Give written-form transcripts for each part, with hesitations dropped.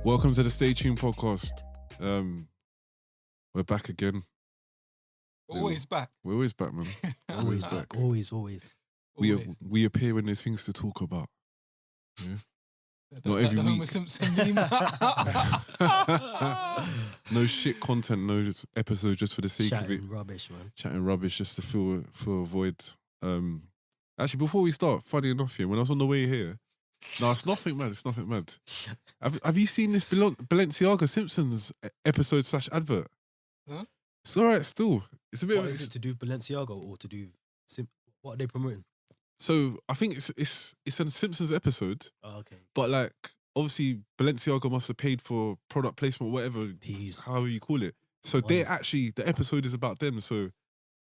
Welcome to the Stay Tuned podcast. We're back again. Always back. We're always back, man. Always back. Always. We appear when there's things to talk about. Yeah. Not every the week. Homer Simpson meme. No shit content, no episode just for the sake of it. Chatting rubbish, man. Chatting rubbish just to fill a void. Actually, before we start, funny enough, when I was on the way here, no, it's nothing mad. It's nothing mad. Have you seen this Balenciaga Simpsons episode / advert? Huh? It's alright still. It's a bit. What is it to do with Balenciaga or to do? What are they promoting? So I think it's a Simpsons episode. Oh, okay. But like, obviously, Balenciaga must have paid for product placement, whatever, however you call it. So they're actually, the episode is about them. So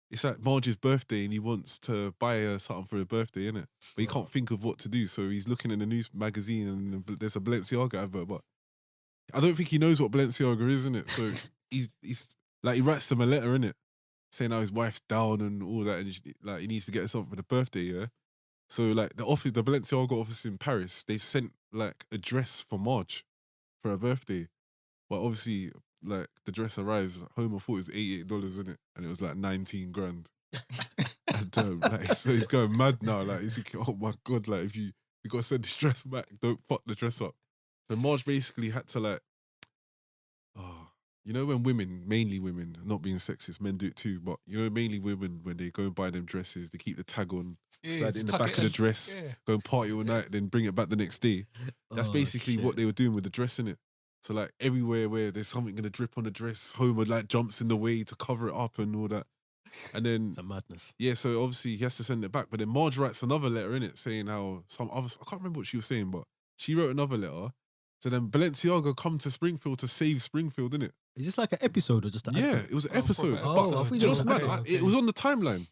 it's like Marge's birthday and he wants to buy her something for her birthday, innit? But he can't think of what to do. So he's looking in the news magazine and there's a Balenciaga advert. But I don't think he knows what Balenciaga is, innit? So he's like, he writes them a letter, innit? Saying how his wife's down and all that. And he needs to get her something for the birthday, yeah? So like the Balenciaga office in Paris, they've sent like a dress for Marge for her birthday. But obviously, like the dress arrives, Homer thought it was $88 in it, and it was like 19 grand. And like, so he's going mad now. Like he's thinking, oh my god, like if you gotta send this dress back, don't fuck the dress up. So Marge basically had to like, you know when women, mainly women, not being sexist, men do it too, but you know mainly women when they go and buy them dresses, they keep the tag on, slide it in the back of the dress, go and party all night, then bring it back the next day. That's basically what they were doing with the dress, innit? So like everywhere where there's something gonna drip on the dress, Homer like jumps in the way to cover it up and all that. And then it's a madness. Yeah, so obviously he has to send it back. But then Marge writes another letter in it saying how some other, I can't remember what she was saying, but she wrote another letter. So then Balenciaga come to Springfield to save Springfield, innit? Is this like an episode or just an Yeah, advert? it was an episode. Oh, but it was mad. It was on the timeline.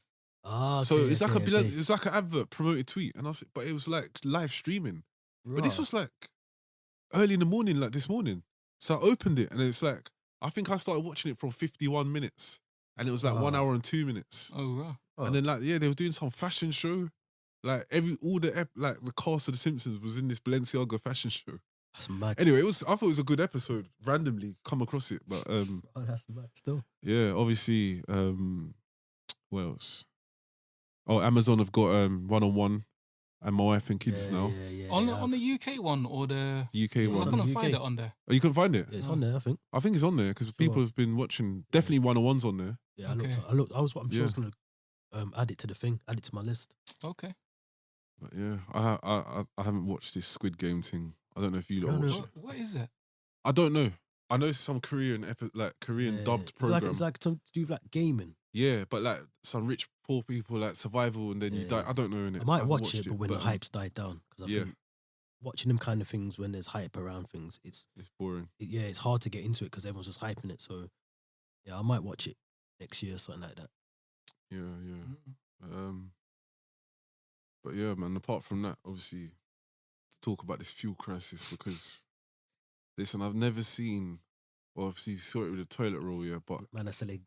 Ah, so it's like it's like an advert promoted tweet, and but it was like live streaming. But this was like early in the morning, like this morning. So I opened it, and it's like I think I started watching it from 51 minutes, and it was like 1 hour and 2 minutes. Oh, right. And then like they were doing some fashion show, like the cast of The Simpsons was in this Balenciaga fashion show. That's mad. Anyway, I thought it was a good episode. Randomly come across it, but oh, that's mad still. Yeah, obviously. What else? Oh, Amazon have got One-on-One and My Wife and Kids now. Yeah, on the UK one or the UK one. I couldn't find it on there. Oh, you couldn't find it? Yeah, it's on there, I think. I think it's on there because people have been watching. Definitely One-on-One's on there. Yeah, Okay. I looked. I'm sure I was gonna add it to the thing, add it to my list. Okay. But yeah, I haven't watched this Squid Game thing. I don't know if you lot watched it. What is it? I don't know. I know some Korean dubbed program. It's like to do like gaming. Yeah, but like some rich poor people like survival and then you die. I don't know. Innit? I might watch it, but when the hype's died down, because I Yeah. think watching them kind of things when there's hype around things, it's boring. It's hard to get into it because everyone's just hyping it. So yeah, I might watch it next year or something like that. Yeah. But yeah, man. Apart from that, obviously, to talk about this fuel crisis because, listen, I've never seen. Well, obviously, you saw it with the toilet roll, yeah, but man, I selling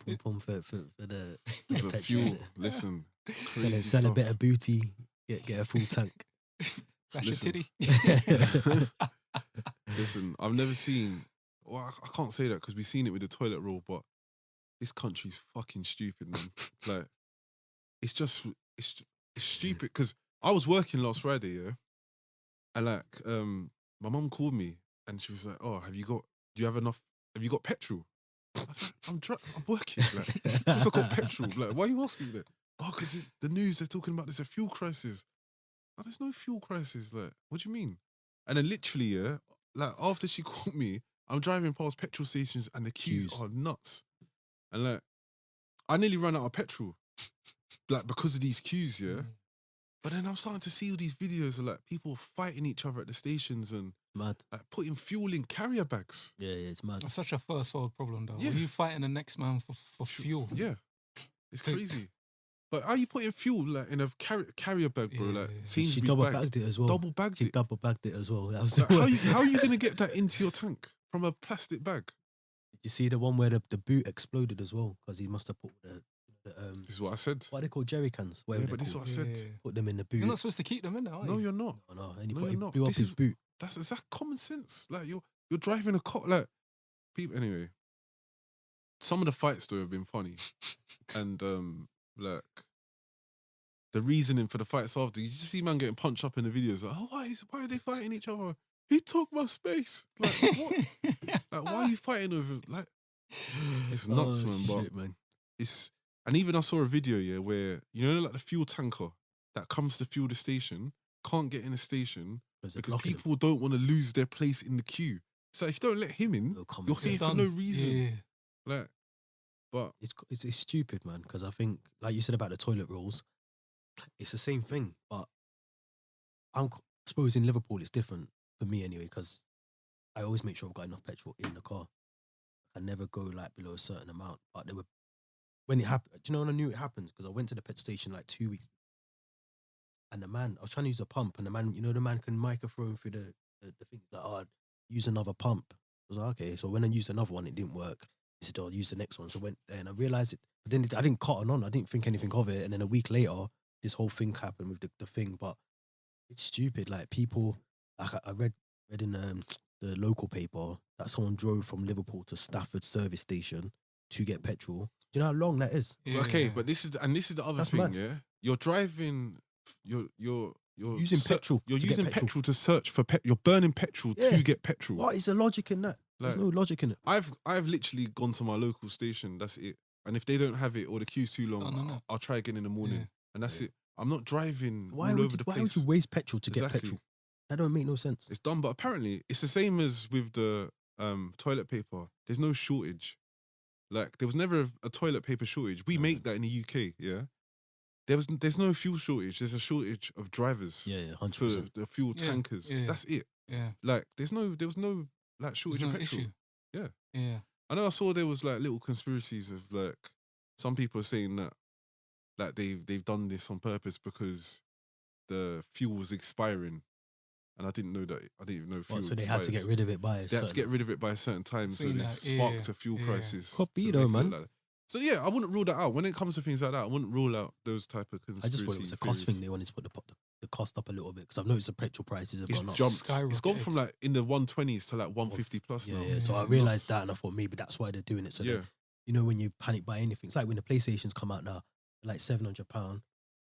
pom pom for the the fuel. Listen, crazy sell a stuff. bit of booty, get a full tank. That's your titty. Listen, I've never seen. Well, I can't say that because we've seen it with the toilet roll, but this country's fucking stupid, man. Like, it's stupid because I was working last Friday, yeah, and like, my mum called me and she was like, "Oh, have you got petrol?" I said, I'm working, like, I got petrol. Like, why are you asking me that? Oh, because the news, they're talking about there's a fuel crisis. Oh, there's no fuel crisis. Like, what do you mean? And then literally, yeah, like after she called me, I'm driving past petrol stations and the queues are nuts. And like, I nearly ran out of petrol, like because of these queues, yeah. But then I'm starting to see all these videos of like people fighting each other at the stations and mad, like putting fuel in carrier bags. Yeah, it's mad. That's such a first world problem, though. Yeah. Are you fighting the next man for fuel? Yeah, it's crazy. But how are you putting fuel like in a carrier bag, bro? Like she double bagged it as well. Double bagged it. Double bagged it as well. That was like, how are you gonna get that into your tank from a plastic bag? Did you see the one where the boot exploded as well? Because he must have put the this is what I said. What are they called? Jerry cans. Yeah, but this is what I said. Put them in the boot. You're not supposed to keep them in there, are you? No, you're not. No. And he you're blew up his boot. That's common sense. Like you're driving a car. Like people. Anyway, some of the fights though have been funny, and like the reasoning for the fights after. You just see man getting punched up in the videos. Like, oh, why are they fighting each other? He took my space. Like what? Like why are you fighting over? Like it's nuts, man. Shit, But man. it's and even I saw a video where like the fuel tanker that comes to fuel the station can't get in the station because people don't want to lose their place in the queue. So if you don't let him in, you're here for no reason. Yeah. Like, but it's stupid, man. Because I think, like you said about the toilet rolls, it's the same thing. But I suppose in Liverpool it's different for me anyway. Because I always make sure I've got enough petrol in the car. I never go like below a certain amount. But when it happened, do you know when I knew it happens? Because I went to the petrol station like 2 weeks. And the man, I was trying to use a pump, and the man, the man can microphone through the thing. Like, oh, use another pump. I was like, okay. So when I used another one, it didn't work. He said, oh, use the next one. So I went there, and I realized it. But then I didn't cotton on. I didn't think anything of it. And then a week later, this whole thing happened with the thing. But it's stupid. Like people, like I read in the local paper that someone drove from Liverpool to Stafford service station to get petrol. Do you know how long that is? Yeah. Okay, but this is the other That's thing. mad. Yeah, you're driving. You're using petrol. You're to using get petrol to search for You're burning petrol to get petrol. What is the logic in that? Like, There's no logic in it. I've literally gone to my local station. That's it. And if they don't have it or the queue's too long, no. I'll try again in the morning. Yeah. And that's it. I'm not driving all over the place. Why would you waste petrol to get petrol? That don't make no sense. It's done, but apparently it's the same as with the toilet paper. There's no shortage. Like there was never a toilet paper shortage. We make that in the UK, yeah. There's no fuel shortage. There's a shortage of drivers. Yeah, 100%. For the fuel tankers. Yeah. That's it. Yeah. Like there was no like shortage of petrol. Issue. Yeah. Yeah. I know I saw there was like little conspiracies of like some people are saying that like they've done this on purpose because the fuel was expiring. And I didn't know that. I didn't even know fuel. So they had to get rid of it by. They had to get rid of it by a certain time, so they sparked a fuel crisis. Could be though, man. So yeah, I wouldn't rule that out. When it comes to things like that, I wouldn't rule out those type of conspiracy. I just thought it was a cost thing. They wanted to put the cost up a little bit because I've noticed the petrol prices have gone up. Jumped. It's gone from like in the 120s to like 150 plus now. Yeah. So I realised that, and I thought maybe that's why they're doing it. So that, when you panic buy anything, it's like when the PlayStations come out now, like £700,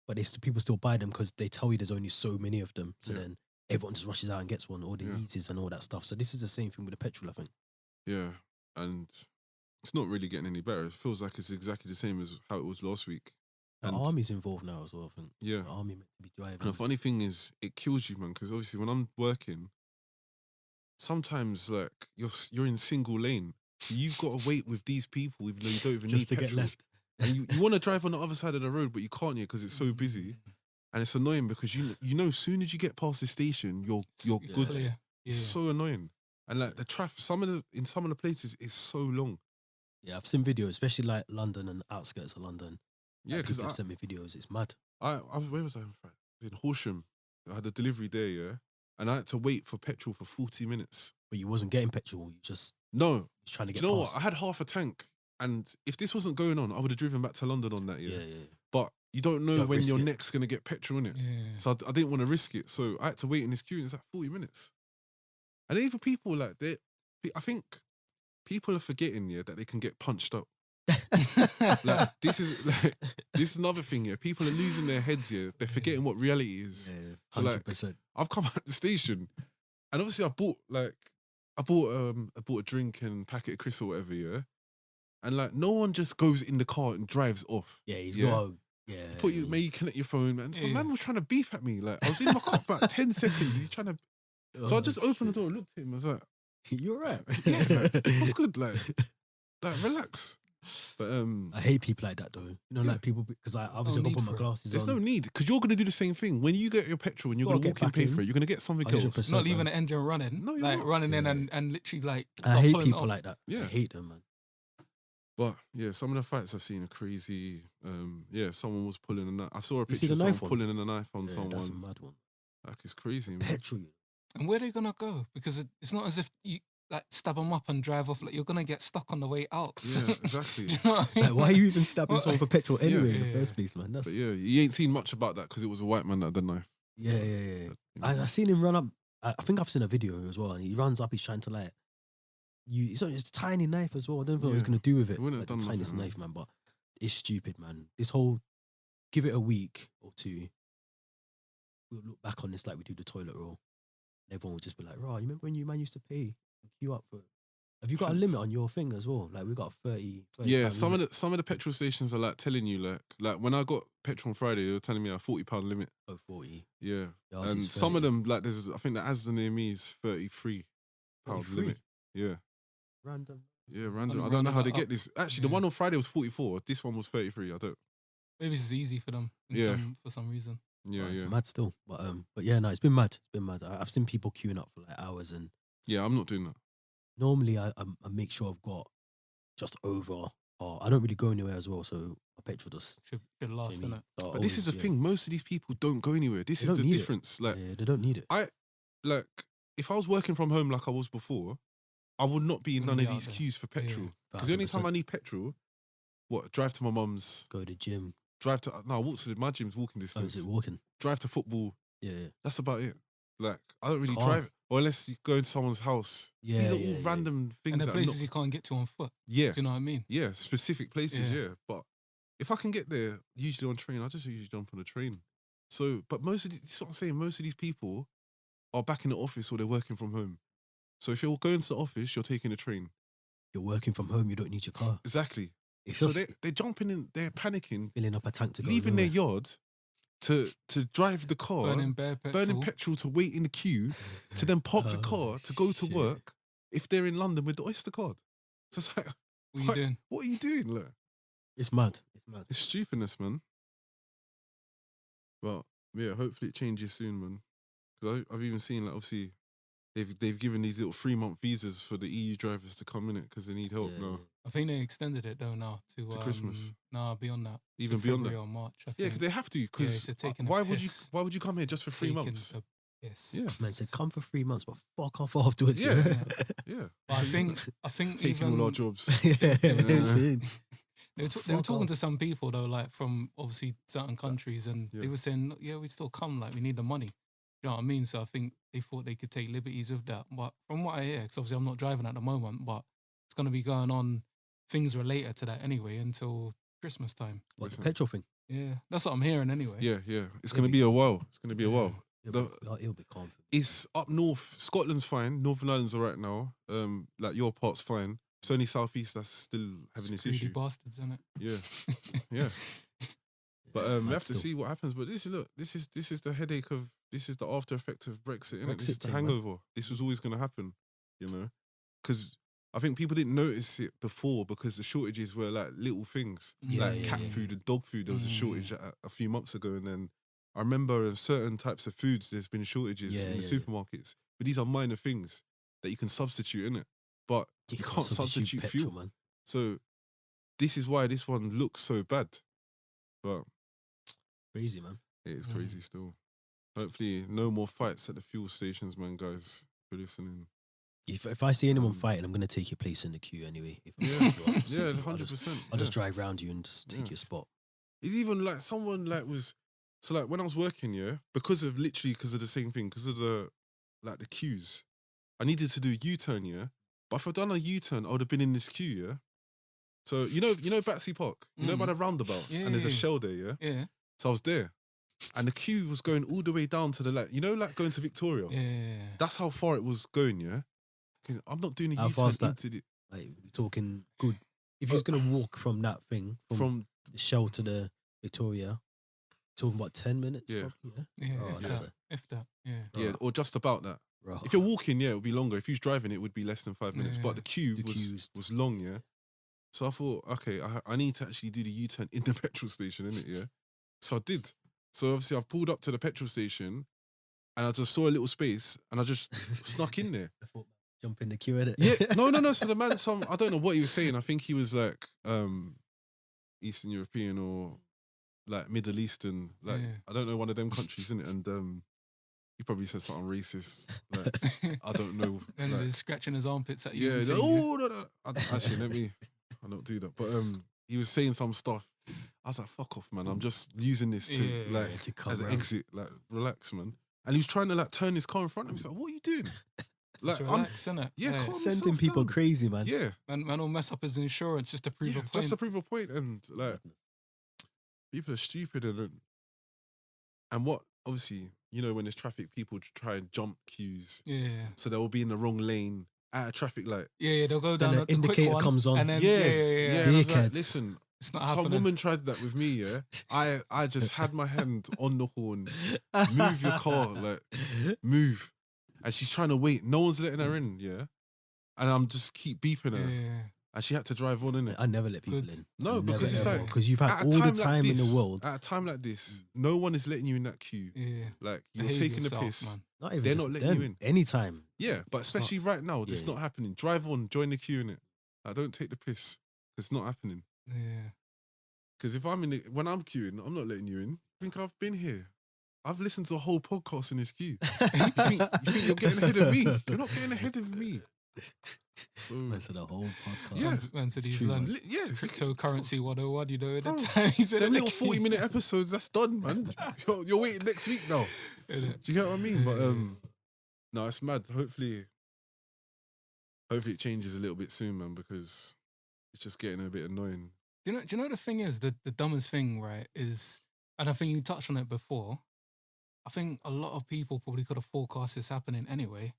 but people still buy them because they tell you there's only so many of them. So then everyone just rushes out and gets one, or the Yeezys and all that stuff. So this is the same thing with the petrol, I think. Yeah, and it's not really getting any better. It feels like it's exactly the same as how it was last week. The army's involved now as well, I think. Yeah. The army meant to be driving. And the funny thing is, it kills you, man, because obviously when I'm working, sometimes like you're in single lane. You've got to wait with these people even though you don't even just need to petrol. get left. And you want to drive on the other side of the road, but you can't yet because it's so busy. And it's annoying because you know as soon as you get past the station, you're good. Yeah. It's so annoying. And like the traffic, in some of the places is so long. Yeah, I've seen videos, especially like London and outskirts of London. Yeah, because people sent me videos. It's mad. Where was I? In Horsham. I had a delivery there, yeah, and I had to wait for petrol for 40 minutes. But you wasn't getting petrol. You just trying to get. Do you know past. what? I had half a tank, and if this wasn't going on, I would have driven back to London on that. Yeah. But you don't know when you're next gonna get petrol in it. Yeah. So I didn't want to risk it. So I had to wait in this queue, and it's like 40 minutes. And even people like I think people are forgetting that they can get punched up. Like this is another thing. Yeah, people are losing their heads. Yeah, they're forgetting what reality is. Yeah, 100%. So like, I've come out the station, and obviously I bought a drink and packet of crisps or whatever. Yeah, and like no one just goes in the car and drives off. Yeah, he's got. Yeah, Maybe you connect your phone, man. Some man was trying to beep at me. Like I was in my car for about 10 seconds. He's trying to. So I just opened the door, looked at him. I was like, "You're right. Yeah, like, what's good? Like relax." But I hate people like that though. Like people because I obviously got to put my glasses There's on. no need because you're gonna do the same thing when you get your petrol and you're gonna walk in, pay for it. You're gonna get something else. Not leaving the engine running. No, you're like not. running in and literally like. I hate people off. like that. Yeah. I hate them, man. But yeah, some of the fights I've seen are crazy. Someone was pulling a knife. I saw a You see picture of the someone knife one? pulling a knife on someone. That's a mad one. Like it's crazy, man. Petrol. And where are they gonna go? Because it's not as if you like stab them up and drive off. Like you're gonna get stuck on the way out. Yeah, exactly. Do you know what I mean? Like, why are you even stabbing someone for petrol anyway in the Yeah. first place, man? That's But yeah, you ain't seen much about that because it was a white man that had the knife. yeah. I seen him run up I think I've seen a video as well, and he runs up. He's trying to like it's a tiny knife as well. I don't know what he's Yeah. gonna do with it. He wouldn't Like have the done tiniest nothing, man. knife, man. But it's stupid, man. This whole give it a week or two, we'll look back on this like we do the toilet roll. And everyone will just be like, "Right, you remember when you man used to pay and queue up for?" Have you got a limit on your thing as well? Like we got a 30 Yeah, pound some limit. of the petrol stations are like telling you like when I got petrol on Friday, they were telling me a £40 limit. Oh, 40. Yeah, Yours and is some of 30. them like there's I think the Asda near me is £33 33. limit. Yeah, Random. yeah, random. Kinda I don't know how rounded they it get up. this. Actually, the Yeah. one on Friday was 44. This one was 33. I don't. Maybe it's easy for them for some reason. Yeah, Well, it's yeah, mad still. But yeah, no, it's been mad. It's been mad. I've seen people queuing up for like hours, and yeah. I'm not doing that. normally I make sure I've got just over. Or I don't really go anywhere as well, so my petrol just Should last, Jamie, innit? so But this is the always, thing. Most of these people don't go anywhere. This They is don't the need it. difference. Like Yeah, they don't need it. like if I was working from home like I was before, I would not be in Wouldn't none be of out these there. queues for Yeah. petrol. Because the only time I need petrol, drive to my mum's, Go to the gym. drive to I walk to my gym's walking Oh, is distance. it walking? Drive to football. Yeah. That's about it. Like I don't really Car. drive, or unless you go into someone's house. Yeah, These are yeah, all yeah. random things And the that places are not. you can't get to on foot. Yeah, Do you know what I mean? yeah, specific places. Yeah. Yeah, but if I can get there, usually on train, I just usually jump on a train. So, but most of this is what I'm saying. Most of these people are back in the office or they're working from home. So if you're going to the office, you're taking a train. You're working from home. You don't need your car. Exactly. It's So just they're jumping in, they're panicking, filling up a tank to go leaving their nowhere. yard to drive the car, Burning bare petrol. burning petrol to wait in the queue, to then park the Oh, car to go to shit. work if they're in London with the Oyster card. So it's like, What are you doing? what are you doing? Look, It's mad. It's mad. it's stupidness, man. But yeah, hopefully it changes soon, man. Because I've even seen like obviously they've given these little 3-month visas for the EU drivers to come in it because they need help Yeah, now. I think they extended it though now to Christmas. No, beyond that. Even to beyond February that. or March. I Yeah, think. because they have to. Yeah, Because so taking a why piss, would you come here just for 3 taking months? a piss. Yeah. Man said, come for 3 months, but fuck off afterwards. Yeah. Yeah. Yeah, But I think taking even all our jobs. Yeah. Yeah. they were Fuck talking off. to some people though, like from obviously certain countries, and Yeah. they were saying, yeah, we still come, like we need the money. You know what I mean? So I think they thought they could take liberties with that. But from what I hear, because obviously I'm not driving at the moment, but it's going to be going on things related to that anyway until Christmas time. What, the Listen. petrol thing? Yeah, that's what I'm hearing anyway. Yeah, yeah. It's gonna be a while. It's gonna be a Yeah. while. It'll be calm. It's up north. Scotland's fine. Northern Ireland's all right now. Like your part's fine. It's only southeast that's still having this Greedy issue. bastards, isn't it? Yeah, yeah. But we mad have to still. see what happens. But this is the headache of this is the after effect of Brexit. Innit? This is Brexit the thing, man. hangover. This was always going to happen, you know, because I think people didn't notice it before because the shortages were like little things, Yeah, like yeah, cat yeah. food and dog food. There was a shortage a few months ago, and then I remember in certain types of foods there's been shortages Yeah, in the yeah, yeah. supermarkets. But these are minor things that you can substitute in it, but you can't substitute petrol, fuel. man. So this is why this one looks so bad, but Crazy, man. it is crazy still. Hopefully, no more fights at the fuel stations, man, guys. For listening. If I see anyone fighting, I'm gonna take your place in the queue anyway. If Yeah, yeah, I'll 100%. I'll just drive round you and just take Yeah. your spot. It's even like someone like was so like when I was working, yeah, because of the same thing, because of the like the queues, I needed to do a U-turn, yeah. But if I'd done a U-turn, I would have been in this queue, yeah. So you know Battersea Park, you know by the roundabout, Yeah, and there's a yeah. shell there, yeah. Yeah, So I was there, and the queue was going all the way down to the like like going to Victoria. yeah. That's how far it was going, yeah. Thinking, I'm not doing a How U-turn far's that? into the Like we're talking good. If you're gonna walk from that thing from the Shell to the Victoria, talking about 10 minutes. Yeah. Probably, Yeah, Oh, if, that's that, if that, yeah. yeah, or just about that. Right. If you're walking, yeah, it would be longer. If you're driving, it would be less than 5 minutes. Yeah. But the queue The was queues. long, yeah. So I thought, okay, I need to actually do the U-turn in the petrol station, innit, yeah. So I did. So obviously I've pulled up to the petrol station, and I just saw a little space, and I just snuck in there. I thought, jump in the queue, innit? Yeah, no. So the man, I don't know what he was saying. I think he was like Eastern European or like Middle Eastern, like Yeah. I don't know, one of them countries, innit, and he probably said something racist. Like, I don't know. And like, he's scratching his armpits at you. yeah, and he's like, saying, oh no. Actually, I don't do that. But he was saying some stuff. I was like, fuck off, man. I'm just using this to Yeah, like yeah, to come as an round. exit. Like, relax, man. and he was trying to like turn his car in front of me. He's like, "What are you doing?" Just relax, innit? Yeah, calm Sending yourself people down. crazy, man. Yeah, Man will mess up his insurance just to prove a point. just to prove a point, and like people are stupid, and what obviously when there's traffic, people try and jump queues, Yeah. so they'll be in the wrong lane at a traffic light. Yeah, they'll go down Then the quick indicator one, comes on. and then, Yeah. yeah. And I was like, Dickheads. listen, It's not some happening. woman tried that with me. Yeah, I just had my hand on the horn. Move your car, like move, and she's trying to wait. No one's letting her in. Yeah, and I'm just keep beeping her, Yeah. and she had to drive on in it. I never let people Good. in. No, Never, because it's ever. like because you've had at a all the like time in this- the world. At a time like this, no one is letting you in that queue. Yeah. Like you're Behave taking yourself, the piss. man. Not even They're just not letting then, you in. Anytime. Yeah, but especially right now, it's Yeah. not happening. Drive on, join the queue in it. I don't take the piss. It's not happening. Yeah. Because if when I'm queuing, I'm not letting you in. I think I've been here. I've listened to the whole podcast in this queue. You think you're getting ahead of me? You're not getting ahead of me. So Man said the whole podcast. Yeah. Man said It's he's true, learned man. yeah, cryptocurrency 101, you know, at the Bro, time. He said them it little like- 40-minute episodes, that's done, man. You're waiting next week now. Innit? Do you get what I mean? But Yeah. no, it's mad. Hopefully it changes a little bit soon, man, because it's just getting a bit annoying. Do you know the thing is, the dumbest thing, right, is, and I think you touched on it before, I think a lot of people probably could have forecast this happening anyway,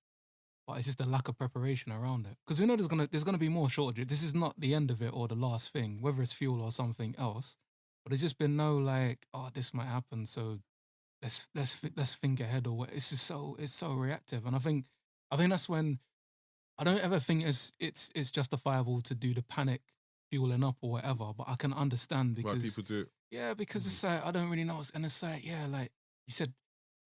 but it's just a lack of preparation around it. Because we know there's gonna be more shortages. This is not the end of it or the last thing, whether it's fuel or something else. But there's just been no like, oh, this might happen, so let's think ahead or what. It's just it's so reactive, and I think that's when I don't ever think it's justifiable to do the panic fueling up or whatever. But I can understand Why because people do it. yeah, because it's like I don't really know, and it's like yeah, like you said,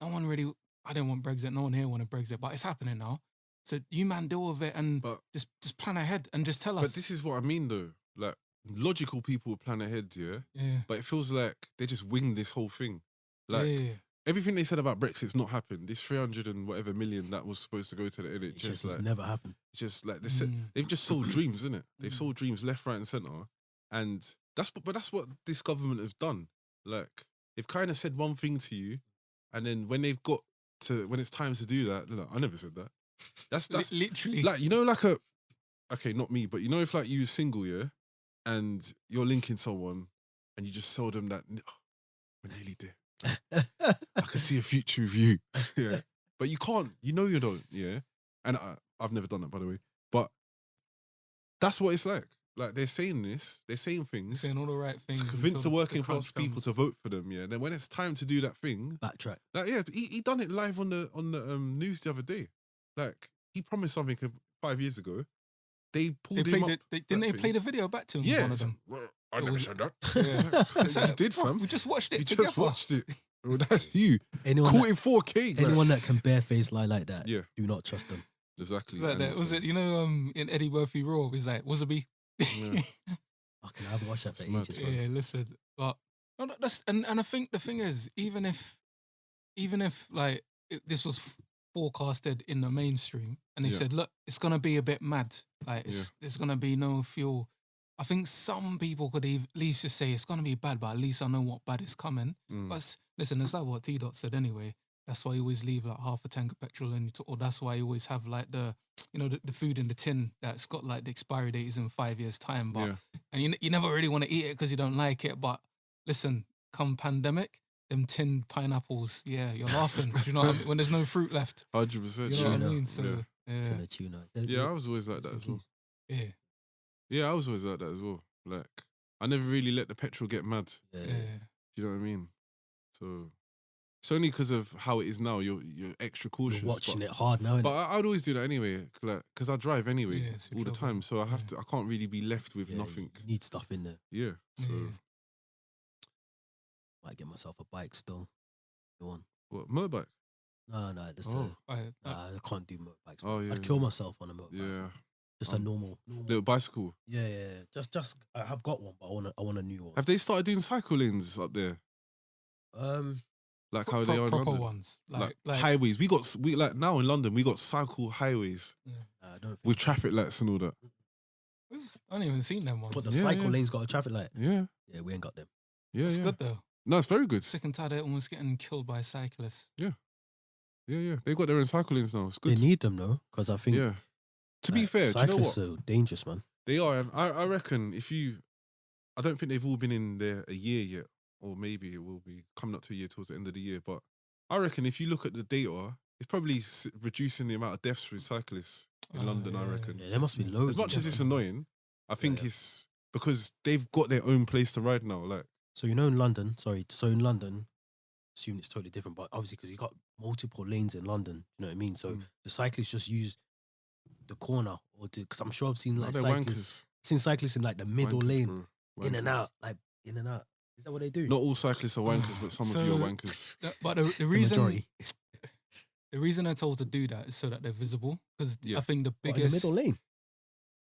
no one really. I didn't want Brexit. No one here wanted Brexit, but it's happening now. So you man deal with it and But just plan ahead and just tell us. But this is what I mean, though. Like, logical people plan ahead, yeah? yeah, But it feels like they just winged this whole thing. Like, yeah, everything they said about Brexit's not happened. This 300 and whatever million that was supposed to go to the It NHS, just like, has never happened. it's just like, they've just sold dreams, innit? They've sold dreams left, right, and centre. And that's what this government has done. Like, they've kind of said one thing to you, and then when it's time to do that, they're like, I never said that. That's literally. like, okay, not me, but if like you were single, yeah, and you're linking someone and you just tell them that we're nearly there. I can see a future with you. Yeah. But you can't, you don't, yeah. And I've never done that, by the way. But that's what it's like. Like, they're saying this, they're saying things saying all the right things to convince the until working crunch class people comes. to vote for them, yeah. Then when it's time to do that thing, Backtrack. like, yeah, he done it live on the news the other day. Like, he promised something 5 years ago. They pulled him up. Didn't they play the video back to him? Yeah, One of it's them. like, well, I It never was- said that. Yeah. It's like, you did, Bro, fam. we just watched it. You together. just watched it. Well, that's you. Anyone Caught that, in 4K. like- anyone that can barefaced lie like that, Yeah. do not trust them. Exactly. Was that, was it? You know, in Eddie Murphy Raw, he's like, Wasabi. Yeah. Fucking, I haven't watched that for It's mad. ages. man. Yeah, listen, but no, that's and I think the thing is, even if like this was forecasted in the mainstream, and they Yeah. said, look, it's gonna be a bit mad, like there's gonna be no fuel. I think some people could at least just say it's gonna be bad, but at least I know what bad is coming. Mm. But listen, it's like what T Dot said anyway. That's why you always leave like half a tank of petrol in, or that's why you always have like the food in the tin that's got like the expiry date is in 5 years time. But Yeah. and you never really want to eat it because you don't like it. But listen, come pandemic, them tinned pineapples, yeah, you're laughing. Do you know what I mean? When there's no fruit left, 100%. you know what I Tuna. mean? So Yeah. To yeah, the tuna. Yeah, I was always like that as well. yeah, Yeah, I was always like that as well. Like, I never really let the petrol get mad. Yeah. yeah. Do you know what I mean? So it's only because of how it is now. You're extra cautious. You're watching but, it hard now. But innit? I'd always do that anyway, like, because I drive anyway Yeah, switch all the over. time. So I have Yeah. to. I can't really be left with Yeah, nothing. You need stuff in there. Yeah. So Yeah. Might get myself a bike still. Go on. what, motorbike? No, that's Oh. I can't do motorbikes. Oh, man. yeah, I'd kill yeah. myself on a motorbike. Yeah. Just a normal. Little bicycle. Yeah. Just I have got one, but I want a new one. Have they started doing cycle lanes up there? Like how they are in proper London? ones, Like, like highways. We like now in London. We got cycle highways I don't think with traffic lights and all that. I haven't even seen them ones. But the Yeah, cycle yeah. lane's got a traffic light. Yeah. Yeah, we ain't got them. Yeah. It's yeah. good though. No, it's very good. Sick and tired of almost getting killed by cyclists. Yeah. They got their own cycle lanes now. It's They good. need them though, because I think. Yeah. To be fair, do you know cyclists what? are dangerous, man. They are. And I reckon I don't think they've all been in there a year yet, or maybe it will be coming up to a year towards the end of the year. But I reckon if you look at the data, it's probably reducing the amount of deaths with cyclists in London, I reckon. Yeah, there must be loads. As much as it's annoying, I think it's because they've got their own place to ride now. Like, so in London, assume it's totally different, but obviously because you got multiple lanes in London, you know what I mean? So the cyclists just use the corner, or because I'm sure I've seen like cyclists. Seen cyclists in like the middle lane, in and out. Is that what they do? Not all cyclists are wankers, but some of you are wankers. But the reason, the reason they're told to do that is so that they're visible. Because I think the biggest in the middle lane.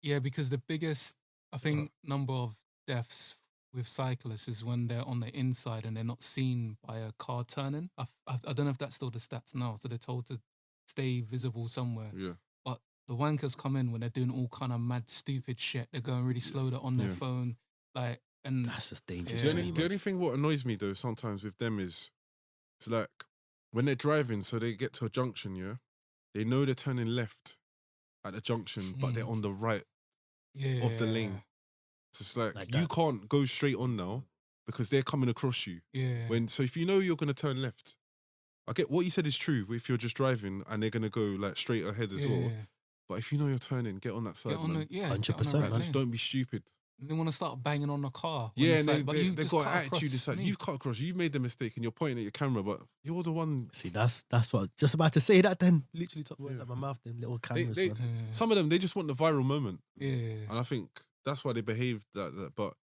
Yeah, because the biggest number of deaths with cyclists is when they're on the inside and they're not seen by a car turning. I don't know if that's still the stats now. So they're told to stay visible somewhere. Yeah. But the wankers come in when they're doing all kind of mad, stupid shit. They're going really slow. They're on their phone. And that's just dangerous. The only thing what annoys me though sometimes with them is it's like when they're driving, so they get to a junction, they know they're turning left at the junction, but they're on the right of the lane. So it's like you can't go straight on now because they're coming across you. Yeah. So if you know you're gonna turn left, I get what you said is true. If you're just driving and they're gonna go like straight ahead as well. But if you know you're turning, get on that side, man. 100%. Just don't be stupid. They want to start banging on the car. Yeah, and they've got an attitude. It's like, you've cut across, you've made the mistake and you're pointing at your camera, but you're the one. See, that's what I was just about to say that then. Literally took words out of my mouth, them little cameras. Some of them, they just want the viral moment. Yeah. And I think that's why they behaved like that. But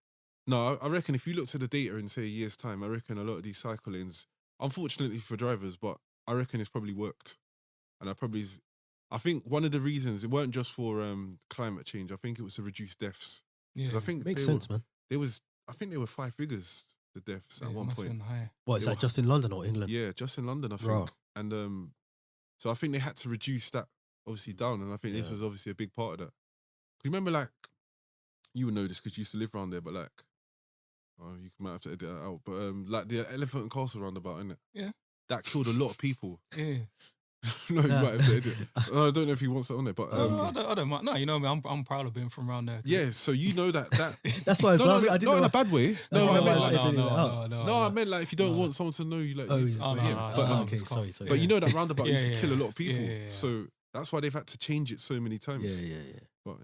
no, I reckon if you looked at the data in, say, a year's time, I reckon a lot of these cycle lanes, unfortunately for drivers, but I reckon it's probably worked. And I think one of the reasons, it weren't just for climate change, I think it was to reduce deaths. Because I think makes sense, man. I think they were 5 figures, the deaths at one point. What, is that just in London or England? Yeah, just in London, I think. Right. And so I think they had to reduce that obviously down, and I think this was obviously a big part of that. You remember, like, you would know this because you used to live around there, but like, you might have to edit that out. But like the Elephant and Castle roundabout, innit? Yeah. That killed a lot of people. Yeah. No, you might have to edit. I don't know if he wants it on there, but I don't mind. No, you know me. I'm proud of being from around there. Yeah, so you know that that's why I was laughing. I didn't not know in a bad way. No, I meant like if you don't want someone to know you, like. Okay, sorry. But you know that roundabout used to kill a lot of people, so that's why they've had to change it so many times. Yeah. But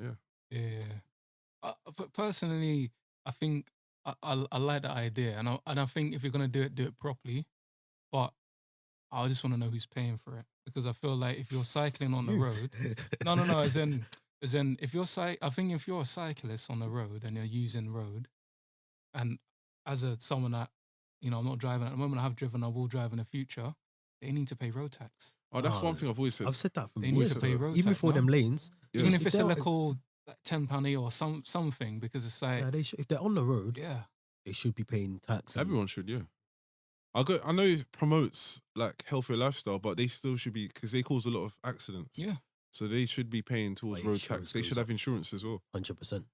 but personally, I think I like that idea, and I think if you're gonna do it properly. But I just want to know who's paying for it, because I feel like if you're cycling on the road, no, as in if you're I think if you're a cyclist on the road and you're using road, and as someone that, you know, I'm not driving at the moment, I will drive in the future, they need to pay road tax. Oh, that's one thing I've always said. I've said that for they need to pay road tax, even for them lanes. Even if it's a little like £10 a year or something, because it's like if they're on the road, they should be paying tax. Everyone should, I know it promotes like healthier lifestyle, but they still should be, because they cause a lot of accidents. Yeah. So they should be paying towards road tax. They should have insurance as well. 100%.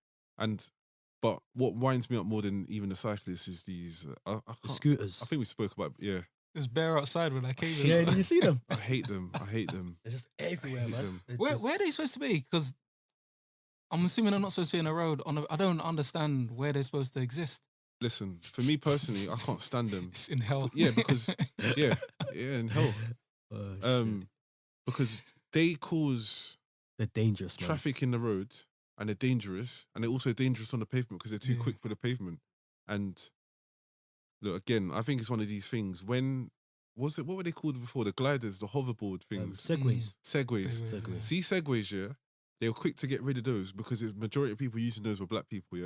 But what winds me up more than even the cyclists is these the scooters. I think we spoke about There's bear outside when I came in. Yeah, did you see them? I hate them. They're just everywhere, man. Where are they supposed to be? Because I'm assuming they're not supposed to be in a road. I don't understand where they're supposed to exist. Listen, for me personally, I can't stand them. It's in hell. Yeah, because in hell. Because they cause they're dangerous, traffic in the roads, and they're dangerous, and they're also dangerous on the pavement because they're too quick for the pavement. And look, again, I think it's one of these things. What were they called before? The gliders, the hoverboard things. Segways. Segways. See, segways, they were quick to get rid of those because the majority of people using those were black people,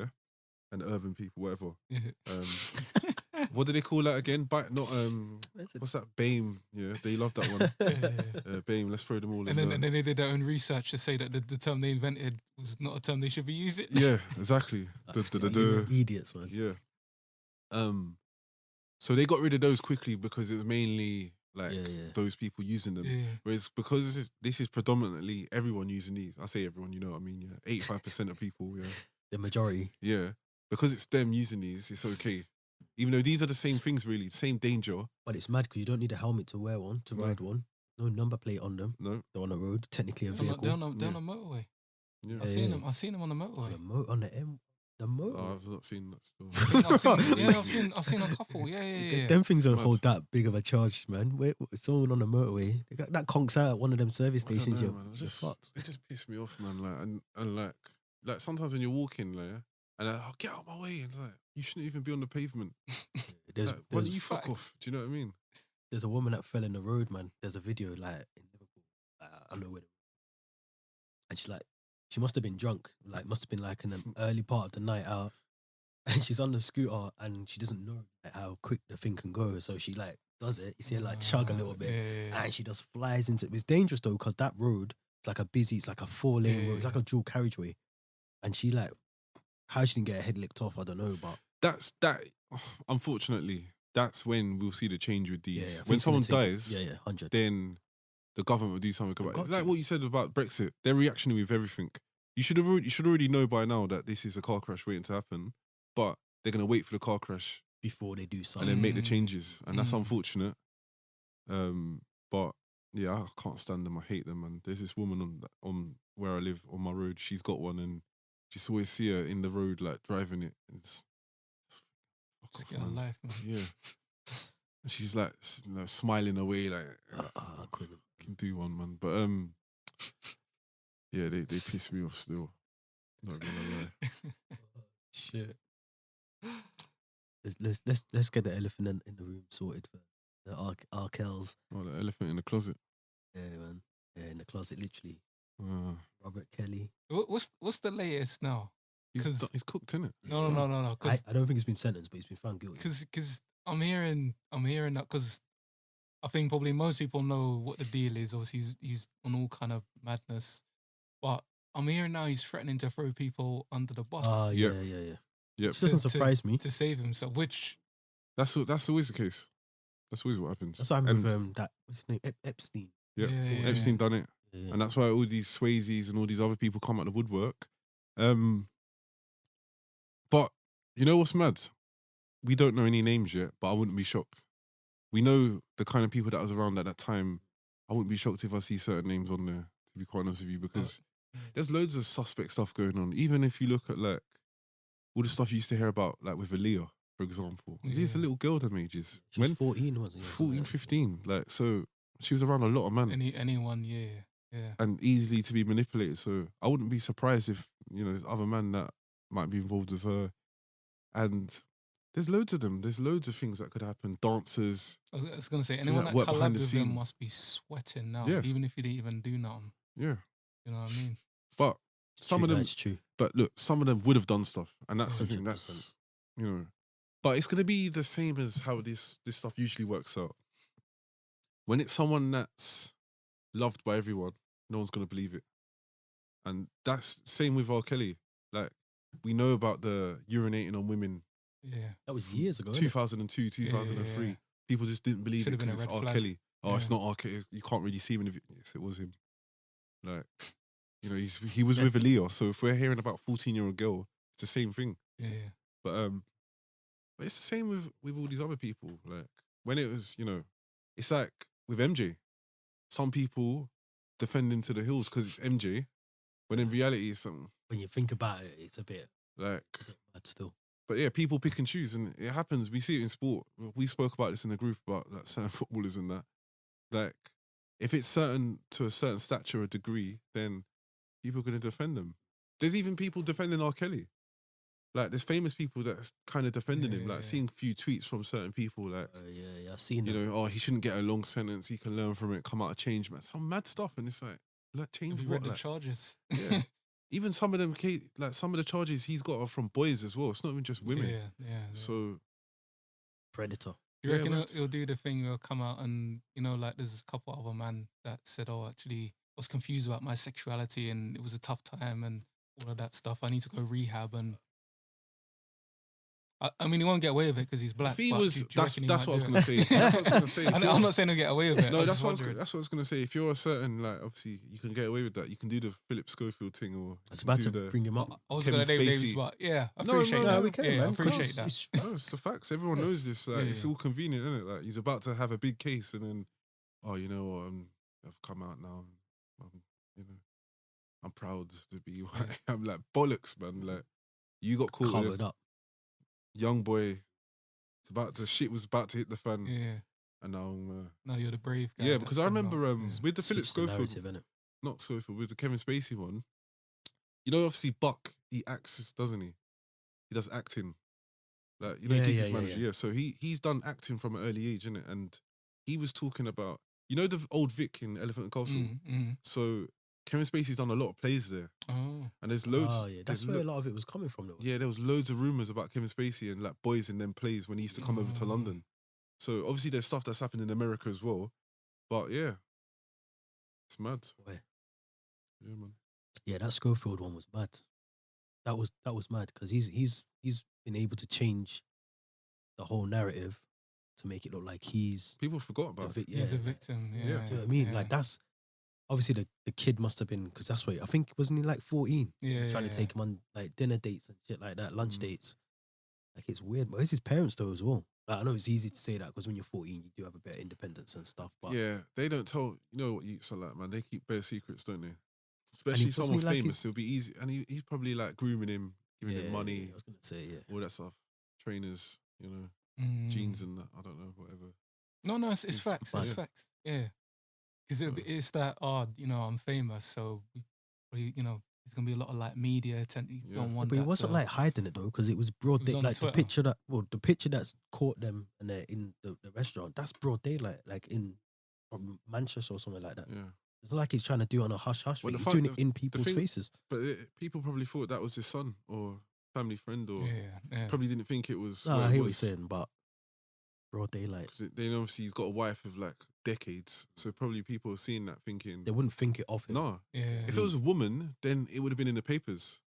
and urban people, whatever. What do they call that again? What's that? BAME. Yeah, they love that one. BAME. Let's throw them all in. And then they did their own research to say that the term they invented was not a term they should be using. Yeah, exactly. Idiots, man. Yeah. So they got rid of those quickly because it was mainly like those people using them. Yeah. Whereas because this is predominantly everyone using these. I say everyone, you know what I mean? 85% of people. The majority. Yeah. Because it's them using these, it's okay. Even though these are the same things, really, same danger. But it's mad because you don't need a helmet to wear one, to ride one. no number plate on them. No. They're on the road, technically a They're vehicle. they're on the motorway. Yeah. I seen them. I seen them on the motorway. On the motor. Oh, I've not seen that still. I've seen a couple. Yeah. Them things don't Mad. hold that big of a charge, man. Someone on the motorway, they got that conks out at one of them service I don't stations. know, You're man. fucked. It just pissed me off, man. Like and like sometimes when you're walking, like, and oh, get out of my way, and it's like you shouldn't even be on the pavement. Like, why don't you fuck off? Do you know what I mean? There's a woman that fell in the road, man. There's a video like in Liverpool. I don't know where. And she's like, she must have been drunk. Like, must have been like in the early part of the night out. And she's on the scooter and she doesn't know like, how quick the thing can go. So she like does it. You see her like chug a little bit, and she just flies into it. It's dangerous though because that road, it's like a 4-lane road. It's like a dual carriageway. And she like, how she didn't get her head licked off, I don't know. But that. Unfortunately, that's when we'll see the change with these. Yeah, When someone dies, 100. then the government will do something about it. Like to. what you said about Brexit, they're reactionary with everything. You should already know by now that this is a car crash waiting to happen, but they're gonna wait for the car crash Before they do something. and then make the changes, and that's unfortunate. But yeah, I can't stand them. I hate them. And there's this woman on where I live on my road. She's got one, and just always see her in the road like driving it. It's Just get a life, man. Yeah. And she's like, smiling away, like I couldn't. can do one, man. But yeah, they piss me off still. Not gonna lie. Shit. Let's get the elephant in the room sorted first. The Arkels. Oh, the elephant in the closet. Yeah, man. Yeah, in the closet, literally. Uh, Robert Kelly. What's the latest now? he's cooked, innit? No. I don't think he's been sentenced, but he's been found guilty. Because I'm hearing that because I think probably most people know what the deal is. Obviously, he's on all kind of madness, but I'm hearing now he's threatening to throw people under the bus. Yep. Yeah. Yep. It doesn't surprise me. To save himself, which That's always the case. That's always what happens. That's what happened with that. What's his name? Epstein. Yeah. Epstein done it. Yeah. And that's why all these Swayzes and all these other people come out the woodwork. But you know what's mad? We don't know any names yet, but I wouldn't be shocked. We know the kind of people that was around at that time. I wouldn't be shocked if I see certain names on there, to be quite honest with you, because there's loads of suspect stuff going on. Even if you look at like all the stuff you used to hear about, like with Aaliyah, for example. Aaliyah's a little girl them ages. She was 14, wasn't she? 14, 15. Like, so she was around a lot of man. anyone, yeah. And easily to be manipulated. So I wouldn't be surprised if, there's other men that might be involved with her. And there's loads of them. There's loads of things that could happen. Dancers. I was going to say, anyone that work behind collabed the with scene. him must be sweating now, Yeah. even if he didn't even do nothing. Yeah. You know what I mean? But some of them, That's true. but look, some of them would have done stuff. And that's the thing. 100%. That's, but it's going to be the same as how this stuff usually works out. When it's someone that's loved by everyone, no one's going to believe it. And that's same with R. Kelly. Like, we know about the urinating on women. Yeah. That was years ago. 2002, 2003. Yeah. People just didn't believe Should've it been because a it's red R. flag. Kelly. Oh, it's Yeah. not R. Kelly. You can't really see him. Yes, it was him. Like, he was with Aaliyah. So if we're hearing about 14-year-old girl, it's the same thing. Yeah. But it's the same with all these other people. Like, when it was, it's like with MJ. Some people defend him to the hills because it's MJ, when in reality it's something When you think about it, it's a bit like. mad still. But yeah, people pick and choose, and it happens. We see it in sport. We spoke about this in the group about like, certain footballers and that. Like, if it's certain to a certain stature or degree, then people are going to defend them. There's even people defending R. Kelly. Like, there's famous people that's kind of defending him. Like, seeing a few tweets from certain people, like, Yeah, I've seen that. he shouldn't get a long sentence. He can learn from it, come out of change, man. Some mad stuff, and it's like change Have you what? read the Like, charges? yeah. Even some of them, like some of the charges he's got are from boys as well. It's not even just women. Yeah. So Predator. You Yeah, reckon but- he'll do the thing? He'll come out and like there's a couple other man that said, "Oh, actually, I was confused about my sexuality and it was a tough time and all of that stuff. I need to go rehab." And I mean, he won't get away with it because he's black. if he but was, do you that's reckon he what I might was do gonna it? say. That's what I was gonna say. If I'm you're- not saying he'll get away with it. No, I'm that's just what wondering. I was gonna say. If you're a certain, like, obviously you can get away with that. You can do the Philip Schofield thing, or I was you about can to do the. bring him up. I was Kevin going to name names, Spacey. but yeah, I No, appreciate no, that. we can, yeah, man. I appreciate Of that. course. No, it's the facts. Everyone knows this. Like, it's Yeah. all convenient, isn't it? Like, he's about to have a big case, and then, oh, have come out now. You know, I'm proud to be white. I'm like bollocks, man. Like you got caught with Covered a up. young boy. Shit was about to hit the fan, Yeah. and now No, you're the brave guy. yeah, that's because I come out. remember Yeah. with the Philip Switch the Schofield, narrative, innit? not Schofield, with the Kevin Spacey one. You know, obviously Buck, he acts, doesn't he? He does acting. Like, you know, Yeah, Giggs' yeah, manager, yeah. yeah. So he's done acting from an early age, innit? And he was talking about, you know, the old Vic in Elephant and Castle. So Kevin Spacey's done a lot of plays there, Oh. and there's loads. Oh, yeah. That's where a lot of it was coming from, though. Yeah, there was loads of rumors about Kevin Spacey and like boys in them plays when he used to come over to London. So obviously there's stuff that's happened in America as well. But yeah, it's mad. Boy. Yeah, man. Yeah, that Schofield one was mad. That was mad because he's been able to change the whole narrative to make it look like he's People forgot about it. He's a victim. Yeah. Yeah. Do you know what I mean? Yeah. Like that's obviously the kid must have been, because that's what I think, wasn't he like 14? Yeah. Trying to take him on like dinner dates and shit like that, lunch dates. Like it's weird, but it's his parents though as well. Like, I know it's easy to say that because when you're 14, you do have a bit of independence and stuff. But Yeah, they don't tell. You know what youths are like, man. They keep bare secrets, don't they? Especially wasn't someone he like famous. It'll be easy, and he's probably like grooming him, giving him money, I was gonna say all that stuff, trainers, you know, jeans and that. I don't know, whatever. No, it's facts. It's yeah. facts. Yeah. Because it's that, you know, I'm famous, so, you know, there's going to be a lot of like media attention. You don't want but that. he wasn't so- like hiding it though, because it was broad It was day. on Like Twitter. the picture that's caught them and they're in the restaurant, that's broad daylight, like in from Manchester or something like that. Yeah. It's like he's trying to do it on a hush hush. Well, He's the doing fun- it in people's thing- faces. But people probably thought that was his son or family friend, or Yeah. probably didn't think it was. No, what I it hear what you're was. saying, but broad daylight. Because then obviously he's got a wife of like decades, so probably people are seeing that thinking, They wouldn't think it of him. no. Yeah. If it was a woman, then it would have been in the papers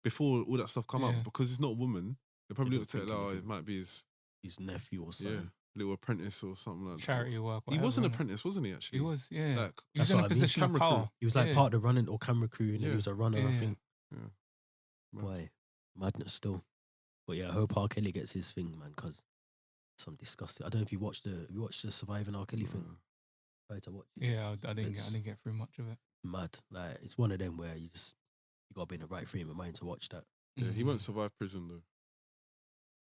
before all that stuff come Yeah. up. Because it's not a woman, they probably They looked don't at it think like, oh, anything. it might be his His nephew or something. little apprentice or something like Charity work. that. He was an whatever, innit? apprentice, wasn't he? Actually, He was, yeah. Like, he was That's in what a I mean. position of Camera crew. power. He was like Yeah. part of the running or camera crew, and Yeah. he was a runner, I Yeah. think. mad. Why? Madness still. But yeah, I hope R. Kelly gets his thing, man, because some disgusting. I don't know if you watched the Surviving R. Kelly thing. Tried to watch it. Yeah, I didn't It's- get through much of it. Mad. Like it's one of them where you gotta be in the right frame of mind to watch that. Yeah, he Mhm. won't survive prison though.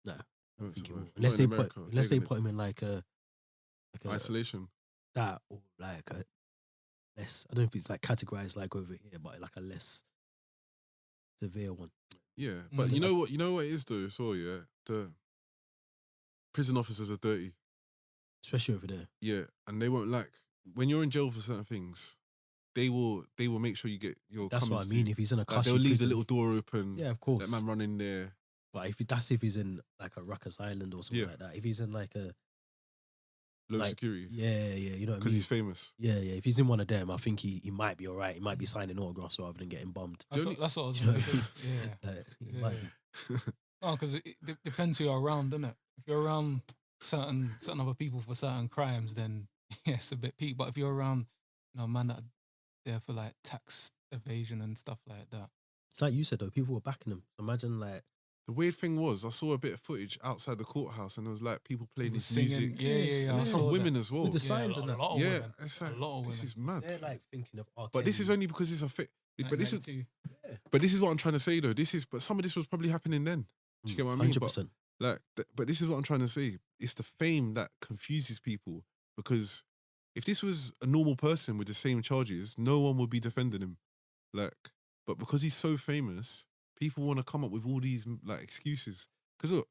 Nah, He won't think he will. survive. Unless Not they in put America, unless they living put him in like a isolation. that, or like a less. I don't know if it's like categorized like over here, but like a less severe one. Yeah, but Mm. you know what it is though. So yeah, the prison officers are dirty. Especially over there. Yeah, and they won't like when you're in jail for certain things. They will make sure you get your. That's what I Cummins mean. tea. If he's in a Like, cushy they'll leave prison, the little door open. yeah, of Let course. man run in there. But if he's in like a Ruckus Island or something Yeah. like that, if he's in like a Low like, security. yeah, you know what I Because mean. he's famous. Yeah. If he's in one of them, I think he might be all right. He might be signing autographs rather than getting bummed. That's only- what I was You know going what to I say. mean? Yeah. Like, he Yeah. might be. No, because it depends who you're around, doesn't it? If you're around certain other people for certain crimes, then yeah, it's a bit peak. But if you're around, you know, man that are there for like tax evasion and stuff like that. It's like you said though, people were backing him. Imagine like The weird thing was, I saw a bit of footage outside the courthouse, and there was like people playing his Singing. music. Yeah. I And some saw women that. as well. with the Yeah, signs a and that. lot of Yeah, women. it's A like lot of this women. is mad. They're like thinking of R. But this is Kelly. only because it's a fit. But this is 1992. but this is what I'm trying to say though. But some of this was probably happening then. Do you get what I mean? 100%. But this is what I'm trying to say. It's the fame that confuses people, because if this was a normal person with the same charges, no one would be defending him. Like, but because he's so famous, people want to come up with all these like excuses. Because look,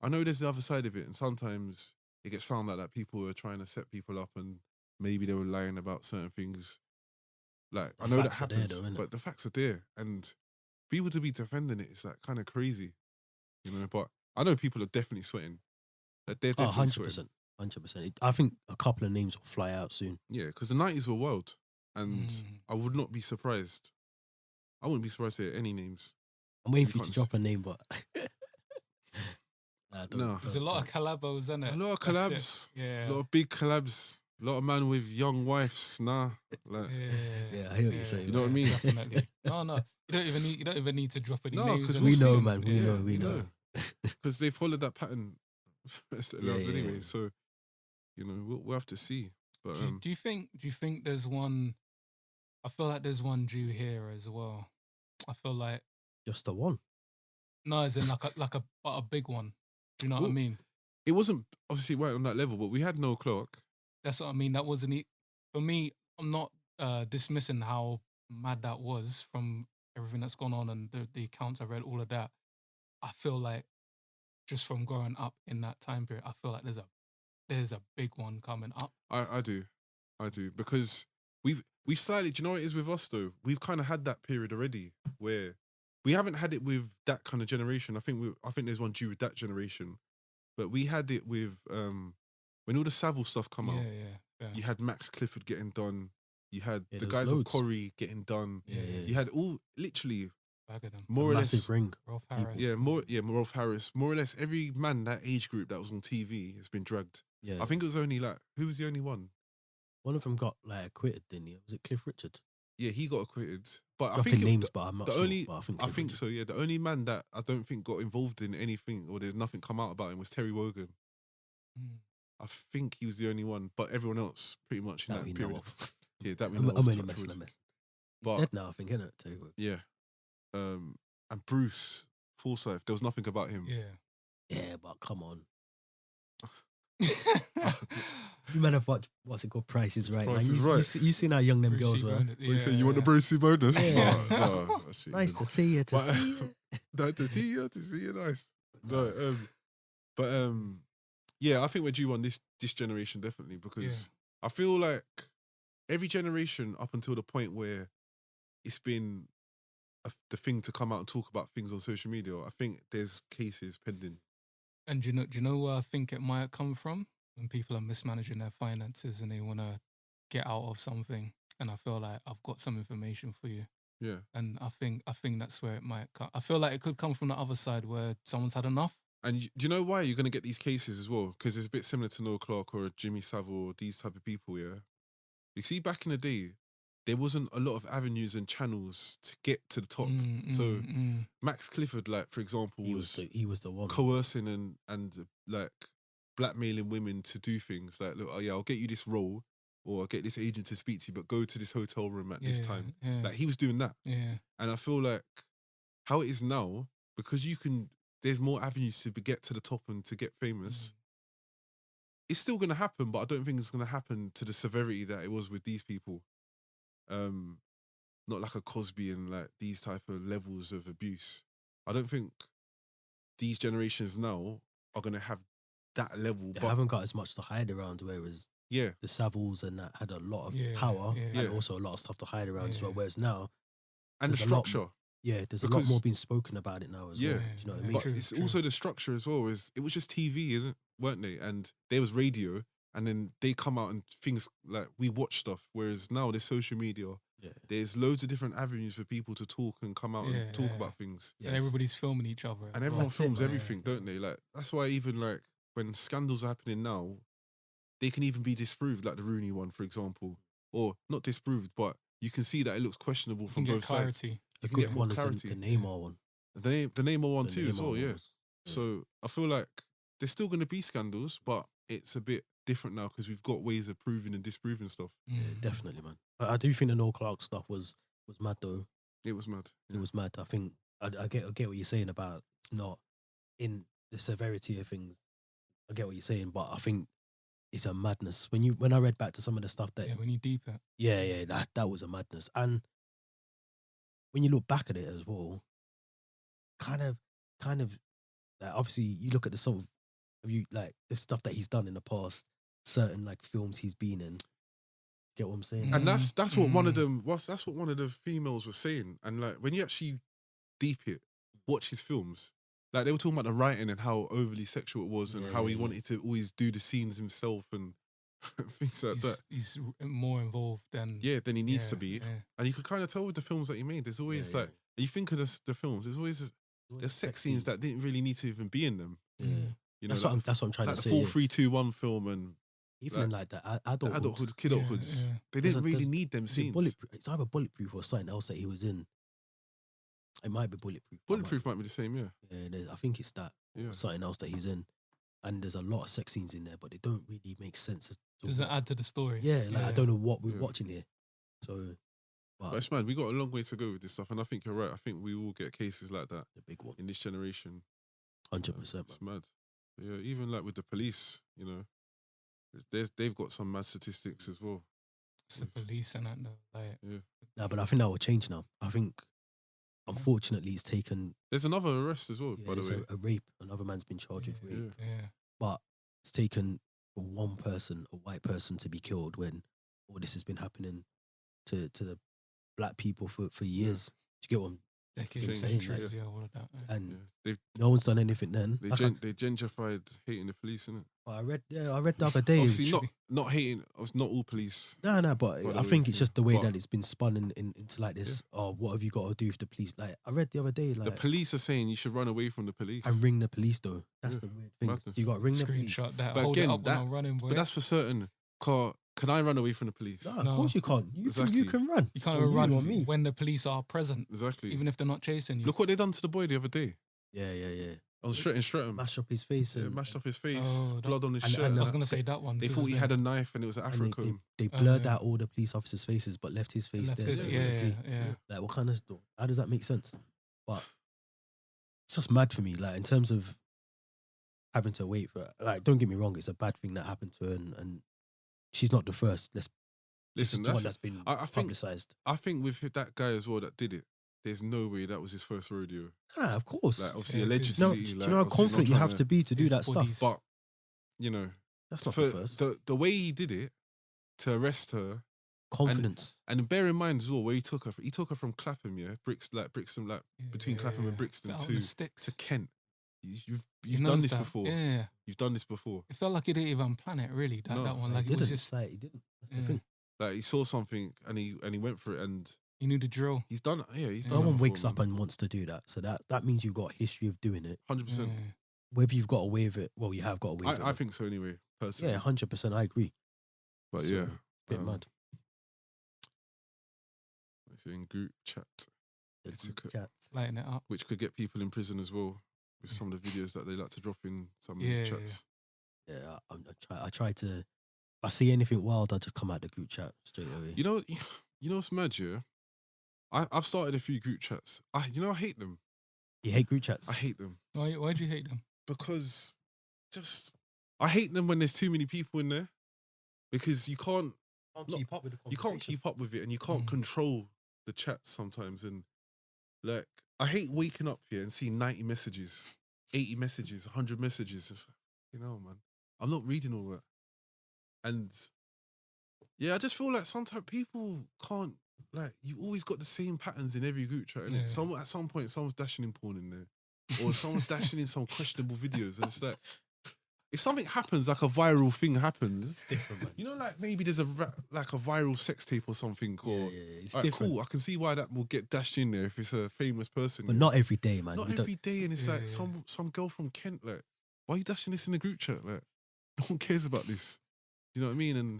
I know there's the other side of it, and sometimes it gets found out that people are trying to set people up, and maybe they were lying about certain things. Like, I The know that facts are there happens, though, innit? but the facts are there, and people to be defending it is like kind of crazy, you know. But I know people are definitely sweating. Like, they're Oh, definitely sweating. 100%. I think a couple of names will fly out soon. Yeah, because the 90s were wild, and Mm. I would not be surprised. I wouldn't be surprised to hear any names. I'm waiting To for be you to honest. drop a name, but Nah, don't- No. There's a lot of collabos, isn't it? A lot of collabs, Yeah. a lot of big collabs, a lot of man with young wives. Nah, like Yeah, I hear what you're saying, You know what I mean? Definitely. No. You don't even need to drop any No, names. 'cause innit? we'll we know, see. man. We Yeah, know. We we know. know. because they followed that pattern Yeah, anyway. yeah. So, you know, we'll have to see. But Do you think there's one? I feel like there's one due here as well. I feel like Just the one. no, as in like a big one. Do you know what I Well, mean? it wasn't obviously right on that level, but we had no clock. That's what I mean. That wasn't it for me. I'm not dismissing how mad that was from everything that's gone on and the accounts I read, all of that. I feel like just from growing up in that time period, I feel like there's a big one coming up. I do, because we slightly. Do you know what it is with us though? We've kind of had that period already where we haven't had it with that kind of generation. I think there's one due with that generation, but we had it with when all the Savile stuff come out. Yeah. You had Max Clifford getting done. You had Yeah, the there was guys of loads. Corrie getting done. Yeah. You had all literally Bag of them. more or Massive less. ring. Rolf people. Harris. Rolf Harris. More or less every man that age group that was on TV has been dragged. Yeah. I think it was only like who was the only one? One of them got like acquitted, didn't he? Was it Cliff Richard? Yeah, he got acquitted. But I Dropping think names, but I'm not the sure. only But I think I Cliff think Richard. so. Yeah, the only man that I don't think got involved in anything or there's nothing come out about him was Terry Wogan. Mm. I think he was the only one, but everyone else pretty much in That that we know period. of. Yeah, that we I'm know of. only touch messing. wood. I'm messing. He's But dead now, I think, isn't it? Too. yeah, and Bruce Forsyth, there was nothing about him. Yeah, but come on. You might have watched what's it called? Price is Right. Price Like, is you, Right. You seen how young them Brucey girls were. Burnett, What you say? You want the Brucey bonus? Yeah. No, actually, Nice to see you. To But- see you. no, to see you, nice. No, yeah, I think we're due on this generation definitely because I feel like every generation up until the point where it's been the thing to come out and talk about things on social media, I think there's cases pending. And do you know where I think it might come from? When people are mismanaging their finances and they want to get out of something. And I feel like I've got some information for you. Yeah. And I think that's where it might come. I feel like it could come from the other side where someone's had enough. And do you know why you're going to get these cases as well? Because it's a bit similar to Noah Clark or Jimmy Savile or these type of people, yeah? You see, back in the day, there wasn't a lot of avenues and channels to get to the top. So Max Clifford, like, for example, He was the one. coercing and like blackmailing women to do things like, look, oh yeah, I'll get you this role or I'll get this agent to speak to you, but go to this hotel room at this time. Yeah. Like, he was doing that. Yeah. And I feel like how it is now, because there's more avenues to get to the top and to get famous. It's still going to happen, but I don't think it's going to happen to the severity that it was with these people. Not like a Cosby and like these type of levels of abuse. I don't think these generations now are going to have that level. They but haven't got as much to hide around, whereas yeah, the Saviles and that had a lot of Yeah, power yeah. and Yeah. also a lot of stuff to hide around as well. Yeah. Whereas now, and the there's a lot structure. there's a lot Because- more being spoken about it now as Yeah. well. Do you know what I Yeah. mean? But True, it's true. also the structure as well. It was just TV, weren't they? And there was radio, and then they come out and things like we watch stuff. Whereas now there's social media. Yeah. There's loads of different avenues for people to talk and come out and talk Yeah. about things. And everybody's filming each other. as And well. everyone That's it, films man. everything, don't they? Like, that's why even like when scandals are happening now, they can even be disproved, like the Rooney one, for example, or not disproved, but you can see that it looks questionable You from can both get sides. clarity. A can good get more one is clarity. the Neymar one. The Neymar one The too as Neymar well, one yeah. was- So I feel like there's still going to be scandals, but it's a bit different now because we've got ways of proving and disproving stuff. Yeah, Mm. definitely, man. I do think the Noel Clark stuff was mad though. It was mad. It was mad. I think I get what you're saying about it's not in the severity of things. I get what you're saying, but I think it's a madness. When I read back to some of the stuff that Yeah, when you deep it. yeah, that was a madness. And when you look back at it as well, kind of like obviously you look at the sort of like the stuff that he's done in the past, certain like films he's been in. Get what I'm saying? And that's what one of Mm. them was. That's what one of the females was saying. And like when you actually deep it, watch his films. Like they were talking about the writing and how overly sexual it was, and Yeah, how he yeah, wanted to always do the scenes himself and things like that. He's more involved than Yeah, then he needs to yeah, be. yeah. And you could kind of tell with the films that he made. There's always Yeah, like you think of the films. There's always there's sex scenes that didn't really need to even be in them. Yeah. You know, That's what I'm trying like to the say. 4, 3, 2, 1 film and Even in like the the adulthood, adulthood, kidulthoods. Yeah. They There's didn't a- really there's- need them is it scenes. Bulletproof? It's either Bulletproof or something else that he was in. It might be Bulletproof. Bulletproof might be the same, yeah. I think it's that. Yeah. Or something else that he's in. and there's a lot of sex scenes in there, but they don't really make sense. Doesn't add to the story. Yeah, like I don't know what we're watching here. So, but it's mad. We got a long way to go with this stuff, and I think you're right. I think we will get cases like that. The big one in this generation. 100%. It's mad. Yeah, even like with the police, you know, they've got some mad statistics as well. It's the police and that, like. Yeah. Nah, but I think that will change now. I think, unfortunately, it's taken. There's another arrest as well, by the way. A rape. Another man's been charged with rape. Yeah. But it's taken for one person, a white person, to be killed when all this has been happening to the black people for years. Do you get what I'm saying? Like, all of that. And no one's done anything then. They gentrified hating the police, innit? I read the other day. Obviously, not hating. Not all police. No, but I think it's just the way that it's been spun into like this. Oh, what have you got to do for the police? Like I read the other day, like the police are saying you should run away from the police and ring the police though. That's the weird thing. Madness. You got to ring the police. Screenshot that. But Hold again, it up when I'm running, boy. But that's for certain. Can I run away from the police? No, of course you can't. You can run. You can't even run when the police are present. Exactly. Even if they're not chasing you. Look what they done to the boy the other day. Yeah. On Streatham. Mashed up his face. Mashed up his face. Blood on his shirt. I was going to say that one. They thought he had a knife and it was an Afro comb. They blurred out all the police officers' faces but left his face there. Yeah. Like, what kind of... How does that make sense? But it's just mad for me. Like, in terms of having to wait for... Like, don't get me wrong, it's a bad thing that happened to her and she's not the first. Listen, that's been publicised. I think with that guy as well that did it, there's no way that was his first rodeo. Ah, of course. Like, obviously, allegedly. No, do you know how confident you have to be to do that stuff? But, you know, that's not the first. The way he did it to arrest her. Confidence. And bear in mind as well where he took her from Clapham, Brixton, between Clapham and Brixton to Kent. You've done this before. Yeah. You've done this before. It felt like he didn't even plan it, really. That one. Like, it was just like he didn't. That's the thing. Like, he saw something and he went for it and he knew the drill. He's done it. Yeah, he's done it. No one wakes up and wants to do that. So that means you've got a history of doing it. 100%. Whether you've got away with it, well, you have got away with it. I think so anyway, personally. Yeah, 100%. I agree. But so, yeah. Bit mad. In group chat. Etiquette. Lighting it up. Which could get people in prison as well with some of the videos that they like to drop in some of these chats. Yeah, I try to... If I see anything wild, I just come out the group chat straight away. You know what's mad, yeah? I've started a few group chats. I hate them. You hate group chats? I hate them. Why do you hate them? Because I hate them when there's too many people in there. Because you can't keep up with the conversation. You can't keep up with it and you can't control the chat sometimes. And like, I hate waking up here and seeing 90 messages, 80 messages, 100 messages. It's like, man, I'm not reading all that. And yeah, I just feel like sometimes people can't, like, you've always got the same patterns in every group chat. Yeah. At some point, someone's dashing in porn in there. Or someone's dashing in some questionable videos. And it's like, if something happens, like a viral thing happens, it's different, man. Like maybe there's a viral sex tape or something. Or, it's different. Cool, I can see why that will get dashed in there if it's a famous person. But not every day, man. Not every day. And it's like some girl from Kent, like, why are you dashing this in the group chat? Like, no one cares about this. You know what I mean? And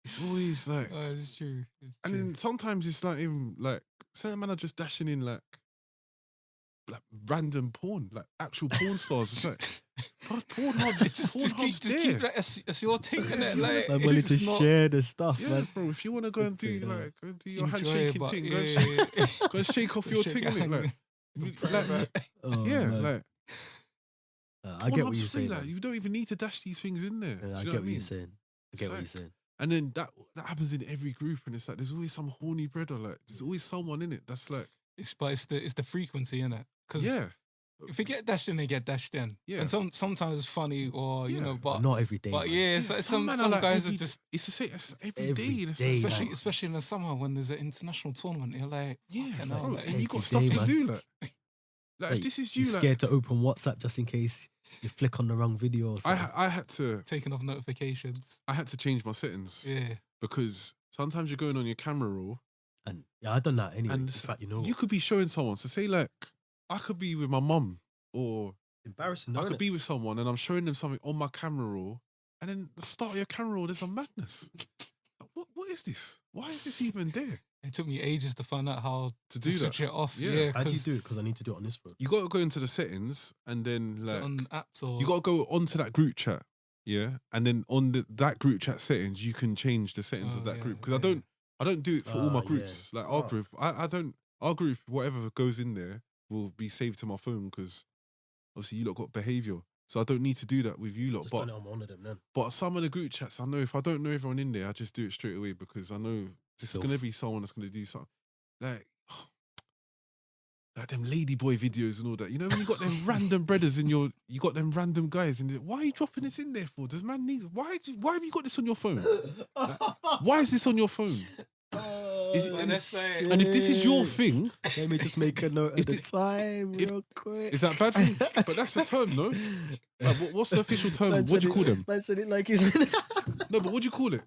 it's always like... Oh, it's true. And then sometimes it's like even like certain men are just dashing in like random porn, like actual porn stars. It's like, Pornhub's there. Keep, like, it's your thing, innit? Like, I'm willing to share the stuff, man. Bro, if you want to go and do your handshaking thing, go and shake off your thing, innit? I get what you're saying. Like, you don't even need to dash these things in there. I get what you're saying. I get what you're saying. And then that happens in every group, and it's like there's always some horny brother. Like there's always someone in it that's like. It's the frequency, innit? Because if you get dashed in, they get dashed in. Yeah. And sometimes it's funny or but not every day. But some guys are just. It's every day. Especially in the summer when there's an international tournament. You're like, and you got stuff to do, like if this is you, you're scared to open WhatsApp just in case you flick on the wrong video. Or I had to taking off notifications. I had to change my settings. Yeah, because sometimes you're going on your camera roll, and I've done that anyway. And in fact, you could be showing someone. So say like I could be with my mum, or embarrassing. I could be with someone, and I'm showing them something on my camera roll, and then the start of your camera roll, there's a madness. What is this? Why is this even there? It took me ages to find out how to to do that. switch it off. Yeah. Yeah, How do you 'cause do it? Because I need to do it on this phone. You got to go into the settings and then is it like on apps or you got to go onto that group chat, yeah, and then on that group chat settings, you can change the settings of Oh, that yeah, group. Because yeah. I don't do it for all my Yeah. groups. Like our Oh. group, I don't. Our group, whatever goes in there, will be saved to my phone because obviously you lot got behavior, so I don't need to do that with you lot. Just But done it on one of them then. but some of the group chats, I know if I don't know everyone in there, I just do it straight away because I know there's Filth. gonna be someone that's gonna do something like them ladyboy videos and all that. You know, when you got them random brothers in you got them random guys, and why are you dropping this in there for? Does man need? Why have you got this on your phone? Why is this on your phone? Is it, and if this is your thing, let me just make a note if of the the- time if- real quick. is that bad thing? But that's the term, no? Like, what's the official term? What do you call them? Man said it like he's. No, but what do you call it?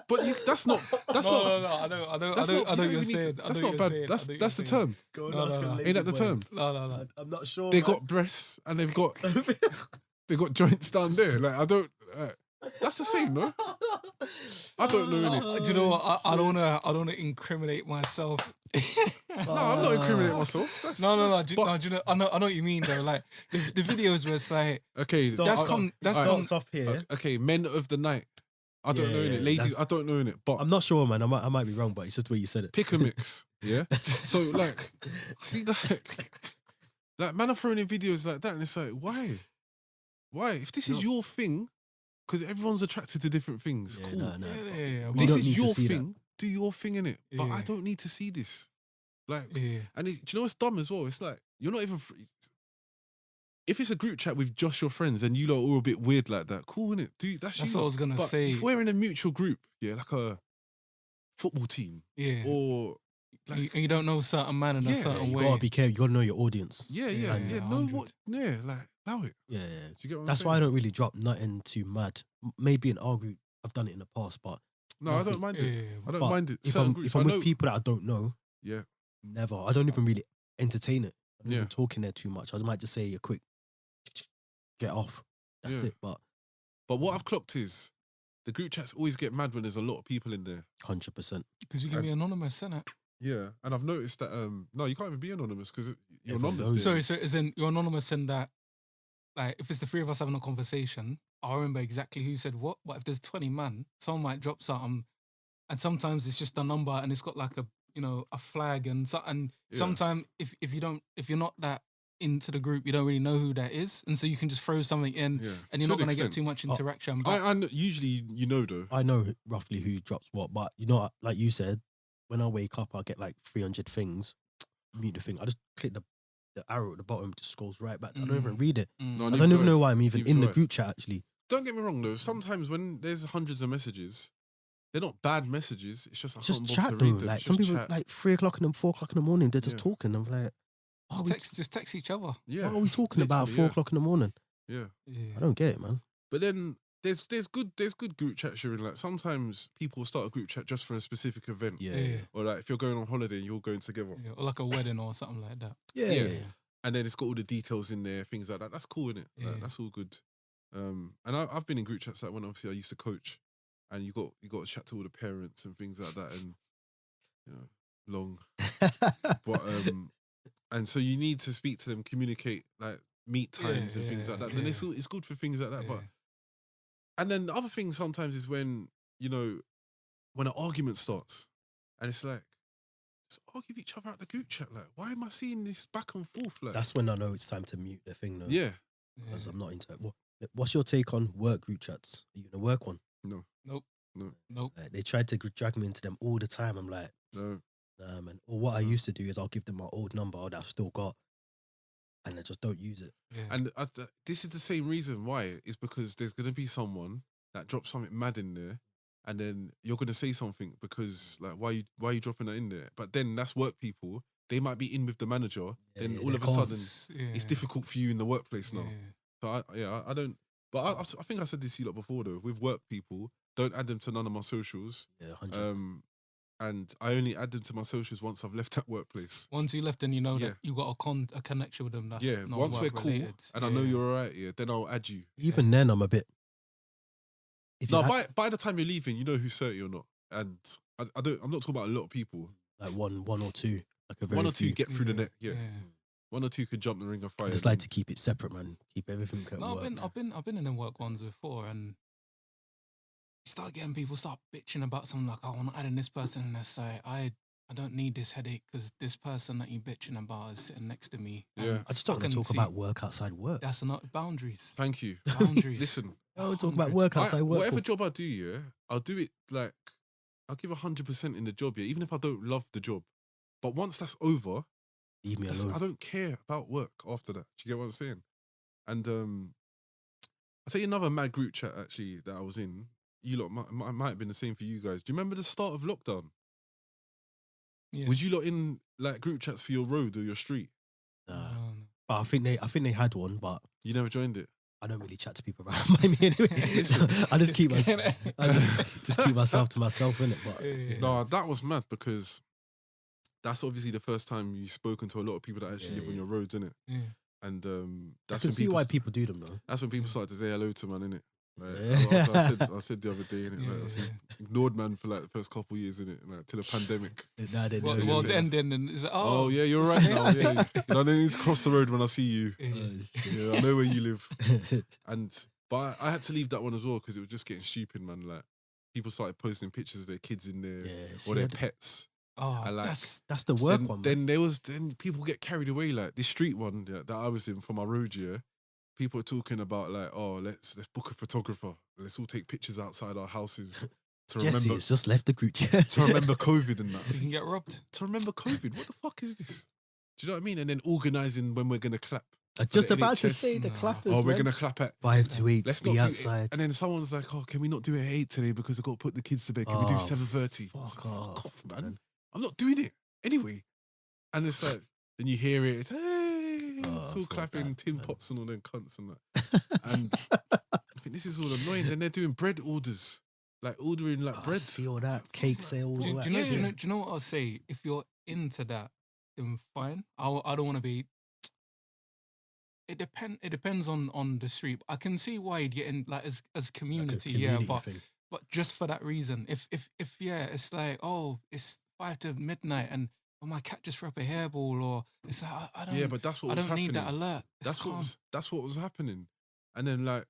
But that's not. That's no, not. no, I know That's not. what you you're don't even need saying. to- I That's know not what bad. you're saying. That's I know what the you're term. Go and No, ask no, a no. lady Ain't that the boy. term? No. I'm not sure. They man. got breasts and they've got joints down there. Like I don't. That's the same, no? I don't know innit? Do you know what? I don't wanna incriminate myself. No, I'm not incriminating myself. That's, No. But- Do you know? I know what you mean though. Like the videos where it's like Okay, that's Start- come. That's alright. come. starts off here. Okay, men of the night. I don't know Yeah, innit. Ladies, that's- I don't know innit. But I'm not sure, man. I might be wrong, but it's just the way you said it. pick a mix, yeah. So like, see like man are throwing in videos like that, and it's like, why? If this is No. your thing, because everyone's attracted to different things. Yeah, Cool. no. Yeah, We This don't is need to your see that. thing. Do your thing in it. But I Yeah. don't need to see this. Like, yeah. and do you know what's dumb as well? It's like you're not even. If it's a group chat with just your friends and you lot are all a bit weird like that, cool, innit? That's you what I lot. was gonna But say. if we're in a mutual group, yeah, like a football team Yeah. or like, You don't know certain man in a Yeah, certain You way. gotta be careful. You gotta know your audience. yeah, Yeah, know 100. what, yeah, like allow it. Yeah. Do you get what That's I'm why I saying? don't really drop nothing too mad. Maybe in our group, I've done it in the past, but No, I nothing. don't mind Yeah, it. I don't but mind it. if Certain I'm groups, if I'm I with know. people that I don't know, Yeah, never. I don't even really entertain it. I don't Yeah. even talk in there too much. I might just say a quick get off. That's Yeah. it. But but what I've clocked is the group chats always get mad when there's a lot of people in there. 100%. Because you can be anonymous, innit? Yeah, and I've noticed that no, you can't even be anonymous because your Everyone number's knows. there. So as in you're anonymous in that, like, if it's the three of us having a conversation, I remember exactly who said what. But if there's 20 man, someone might drop something, and sometimes it's just a number and it's got like a flag and so. And Yeah. sometimes if you're not that into the group, you don't really know who that is, and so you can just throw something in, Yeah, and you're to not an going to get extent. too much interaction. But I usually though. I know roughly who drops what, but like you said, when I wake up, I get like 300 things. Mute the thing. I just click the arrow at the bottom, just scrolls right back. I don't even read it. No, I neither don't do even know why I'm even Neither in do the I. group chat. Actually, Don't get me wrong though. Sometimes when there's hundreds of messages, they're not bad messages. It's just I it's just can't bother chat to though. read them. Like It's some just people, chat. like 3 o'clock and 4 o'clock in the morning, they're just Yeah. talking. I'm like, just text each other. Yeah, what are we talking about? literally, 4 yeah. o'clock in the morning. Yeah, Yeah. I don't get it, man. but then there's good group chats you're in. Like sometimes people start a group chat just for a specific event, Yeah. or like if you're going on holiday and you're going together, Yeah, or like a wedding or something like that. Yeah. Yeah. and then it's got all the details in there, things like that. That's cool, innit? Yeah. Like, that's all good. And I've been in group chats like when obviously I used to coach, and you got to chat to all the parents and things like that, and long. But and so you need to speak to them, communicate, like meet times and things like that. Then it's good for things like that. Yeah. But and then the other thing sometimes is when when an argument starts, and it's like just argue with each other at the group chat. Like, why am I seeing this back and forth? Like, That's when I know it's time to mute the thing. Though, yeah. because I'm not into it. What's your take on work group chats? Are you in a work one? Nope. Like, they tried to drag me into them all the time. I'm like, No. nah, man. Or what I No. used to do is I'll give them my old number that I've still got, and I just don't use it. Yeah. And this is the same reason why, is because there's going to be someone that drops something mad in there, and then you're going to say something because, like, why are you dropping that in there? But then that's work people. They might be in with the manager. Then yeah, all they of a can't. sudden, it's difficult for you in the workplace now. So I don't. But I think I said this to you lot before though. With work people, don't add them to none of my socials. Yeah, 100. And I only add them to my socials once I've left that workplace. Once you left, and you know Yeah. that you got a connection with them. That's Yeah, not once we're work cool related. and I know you're alright, yeah, then I'll add you. Even then, I'm a bit. If you No, add- by the time you're leaving, you know who's 30 or not. And I'm not talking about a lot of people. like one or two, like a very One or two few. get through the net. Yeah. One or two could jump the ring of fire. I just like to keep it separate, man. Keep everything at No, work. I've been in them work ones before, and you start getting people start bitching about something like, "I want to add in this person," and it's like, I don't need this headache because this person that you bitching about is sitting next to me. Yeah. I just don't want to talk about work outside work. That's not boundaries. Thank you. Boundaries. Listen, I don't talk about work outside work. whatever job I do, yeah, I'll do it like I'll give 100% in the job, yeah, even if I don't love the job. But once that's over, Leave me alone. I don't care about work after that. Do you get what I'm saying? And I'll tell you another mad group chat actually that I was in. You lot might have been the same for you guys. Do you remember the start of lockdown? Yeah. Was you lot in like group chats for your road or your street? No. But I think they had one, but You never joined it. I don't really chat to people around me anyway. I just keep just keep myself to myself, innit? But No, that was mad because that's obviously the first time you've spoken to a lot of people that actually live on your roads, innit? Yeah. And I that's can when see people why people do them though. That's when people started to say hello to man, innit? Yeah. I said the other day, innit? Like, I said, ignored man for like the first couple of years, innit? Like, till the pandemic. Nah, they Well, know. world's ending, and it's like, Oh yeah, you're right now. Yeah, no, then need to cross the road when I see you. Yeah, I know where you live. But I had to leave that one as well because it was just getting stupid, man. Like people started posting pictures of their kids in there or their pets. Oh, and, like, that's the work one. Then people get carried away. Like this street one that I was in for my road year. People are talking about like, oh, let's book a photographer. Let's all take pictures outside our houses to Jesse remember. has just left the group chat. To remember COVID and that. So you can get robbed. To remember COVID. What the fuck is this? Do you know what I mean? And then organising when we're gonna clap. I'm just the about to NHS. say the clappers. Oh, we're man. gonna clap at 5 to 8. Let's Be not outside. do it. And then someone's like, oh, can we not do it at 8 today because I've got to put the kids to bed? Can we do 7:30? Fuck off, man. I'm not doing it anyway. And it's like, then you hear it, it's hey, it's all clapping, tin pots and all them cunts and that. And I think this is all annoying. Then they're doing bread orders, like ordering like bread. See all that cake sales. Do you know what I'll say? If you're into that, then fine. I don't want to be. It depends on the street. I can see why you'd get in like as community, but just for that reason. If it's like, oh, it's 5 to midnight and my cat just threw up a hairball, or it's like I don't. Yeah, but that's what I was don't happening. need that alert. That's what was happening. And then like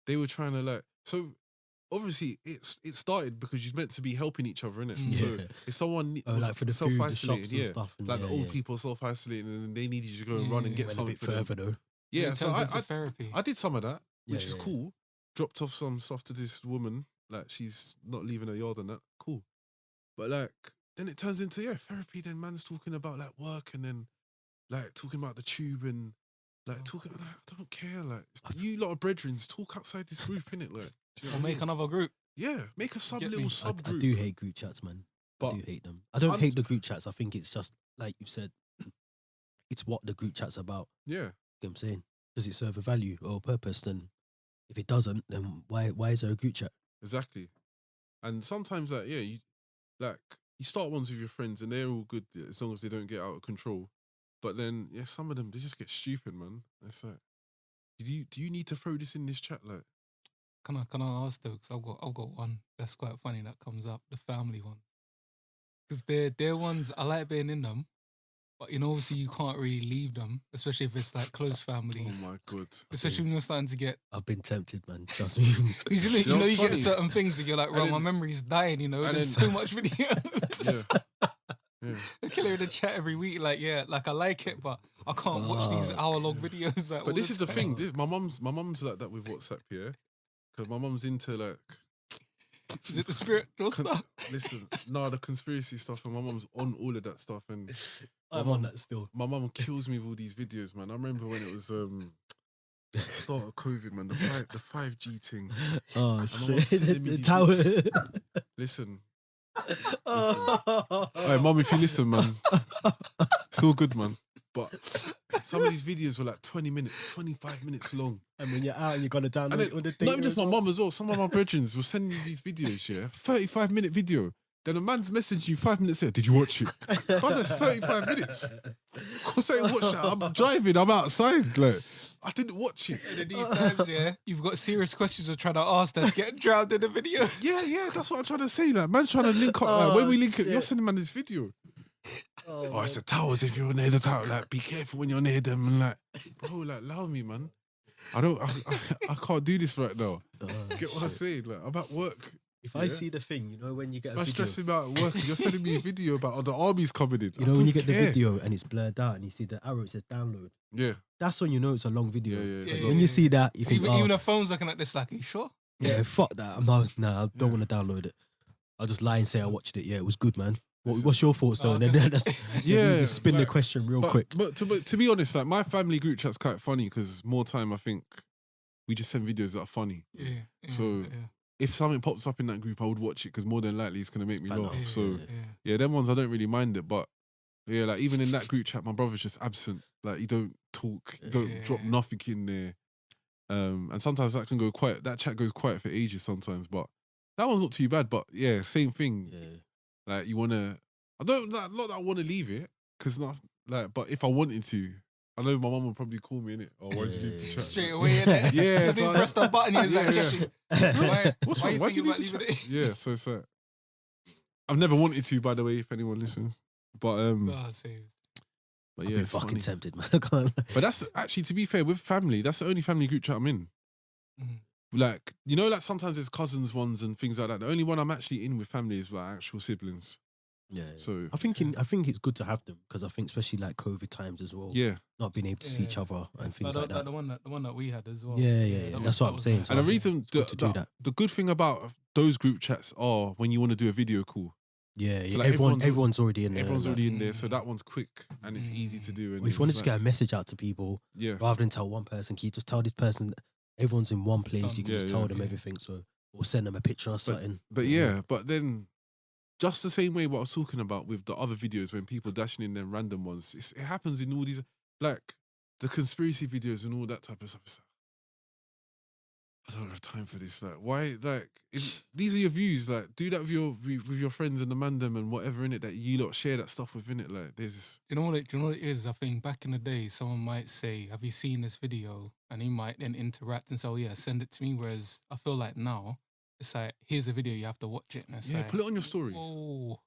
they were trying to like, so obviously it started because you're meant to be helping each other, innit? So if someone was like for the self-isolating, stuff and like the old people self-isolating and they needed you to go and run and get something a bit further though. Yeah, so therapy. I did some of that, which is cool. Dropped off some stuff to this woman, like she's not leaving her yard and that. Cool. But like then it turns into therapy. Then man's talking about like work and then like talking about the tube and like talking. Like, I don't care. Like you lot of brethren, talk outside this group, innit? Like, do you know or make another group. Yeah, make a sub group. I do hate group chats, man. I do hate them. I don't hate the group chats. I think it's just like you said. It's what the group chat's about. Yeah. You know what I'm saying? Does it serve a value or a purpose? Then if it doesn't, then why is there a group chat? Exactly. And sometimes like you start ones with your friends and they're all good as long as they don't get out of control. But then some of them they just get stupid, man. It's like, do you need to throw this in this chat? Like, can I ask though? Because I've got one that's quite funny that comes up, the family one. Because they're ones I like being in them. But obviously you can't really leave them, especially if it's like close family. Oh my god! Especially when you're starting to get. I've been tempted, man. Trust me. you get certain things that you're like, my memory's dying. There's so much video. I kill her in the chat every week. Like I like it, but I can't watch these hour-long videos. Like, but this is the thing. My mum's like that with WhatsApp, because my mum's into like. Is it the spiritual stuff? Listen, the conspiracy stuff, and my mum's on all of that stuff, and I'm on that still. My mum kills me with all these videos, man. I remember when it was start of COVID, man, the 5G thing. Oh shit! The tower. Listen. Hey, mum, if you listen, man, it's all good, man. But some of these videos were like 20 minutes, 25 minutes long. And when you're out and you're going to download all the data. Not even just my mum as well. Some of my brethren were sending me these videos, 35-minute video. Then a man's messaging you 5 minutes later, did you watch it? God, that's 35 minutes. Of course I didn't watch that. I'm driving, I'm outside. Like, I didn't watch it. And in these times, you've got serious questions you're trying to ask that's getting drowned in the video. Yeah, that's what I'm trying to say. Like, man's trying to link up. Like, when we link it, you're sending man this video. Oh, it's the towers. If you're near the tower, like, be careful when you're near them. And like, bro, like, allow me, man. I can't do this right now. Get what I'm saying? Like, I'm at work. If I see the thing, you know, when you get a I'm video, stressing out at work. And you're sending me a video about the army's coming in. you know, when you get the video and it's blurred out and you see the arrow, it says download. Yeah. That's when you know it's a long video. Yeah. When you see that, you think, even the phone's looking at this like, are you sure? yeah, fuck that. I don't want to download it. I'll just lie and say I watched it. Yeah, it was good, man. What's your thoughts though? And then spin the question real quick. But to be honest, like, my family group chat's quite funny because more time I think we just send videos that are funny. So if something pops up in that group, I would watch it because more than likely it's gonna make me laugh. So them ones I don't really mind it. But yeah, like even in that group chat, my brother's just absent. Like he don't talk, he don't drop nothing in there. And sometimes that chat goes quiet for ages sometimes. But that one's not too bad. But yeah, same thing. Yeah. Like you wanna, I don't like, not that I want to leave it because not like, but if I wanted to, I know my mum would probably call me in it. Oh, why did you leave the chat? Straight away, innit? Yeah, They press the button. He's like, Jesse, what's wrong? Why did you leave the chat? Yeah, so it's like, I've never wanted to, by the way, if anyone listens. But but yeah, I'm fucking tempted, man. But that's actually, to be fair, with family, that's the only family group chat I'm in. Like, you know, like sometimes there's cousins ones and things like that. The only one I'm actually in with family is like actual siblings. Yeah. So I think it's good to have them because I think especially like COVID times as well. Yeah. Not being able to see each other and things like that. The one that we had as well. Yeah. That's what I'm saying. And the reason the good thing about those group chats are when you want to do a video call. Yeah, so like everyone's already in there. Everyone's already in there, so that one's quick and it's easy to do. And if you want to just get a message out to people, rather than tell one person, can you just tell this person everyone's in one place? You can just tell them everything, so or send them a picture or something. But but then just the same way what I was talking about with the other videos when people dashing in them random ones, it happens in all these like the conspiracy videos and all that type of stuff. It's like, I don't have time for this. Like, why? Like, if these are your views. Like, do that with your friends and the mandem and whatever in it that you lot share that stuff with in it. Like, there's. Do you know what it is? I think back in the day, someone might say, "Have you seen this video?" And he might then interact and say, "Oh yeah, send it to me." Whereas I feel like now it's like, "Here's a video, you have to watch it." And it's like, put it on your story. Oh.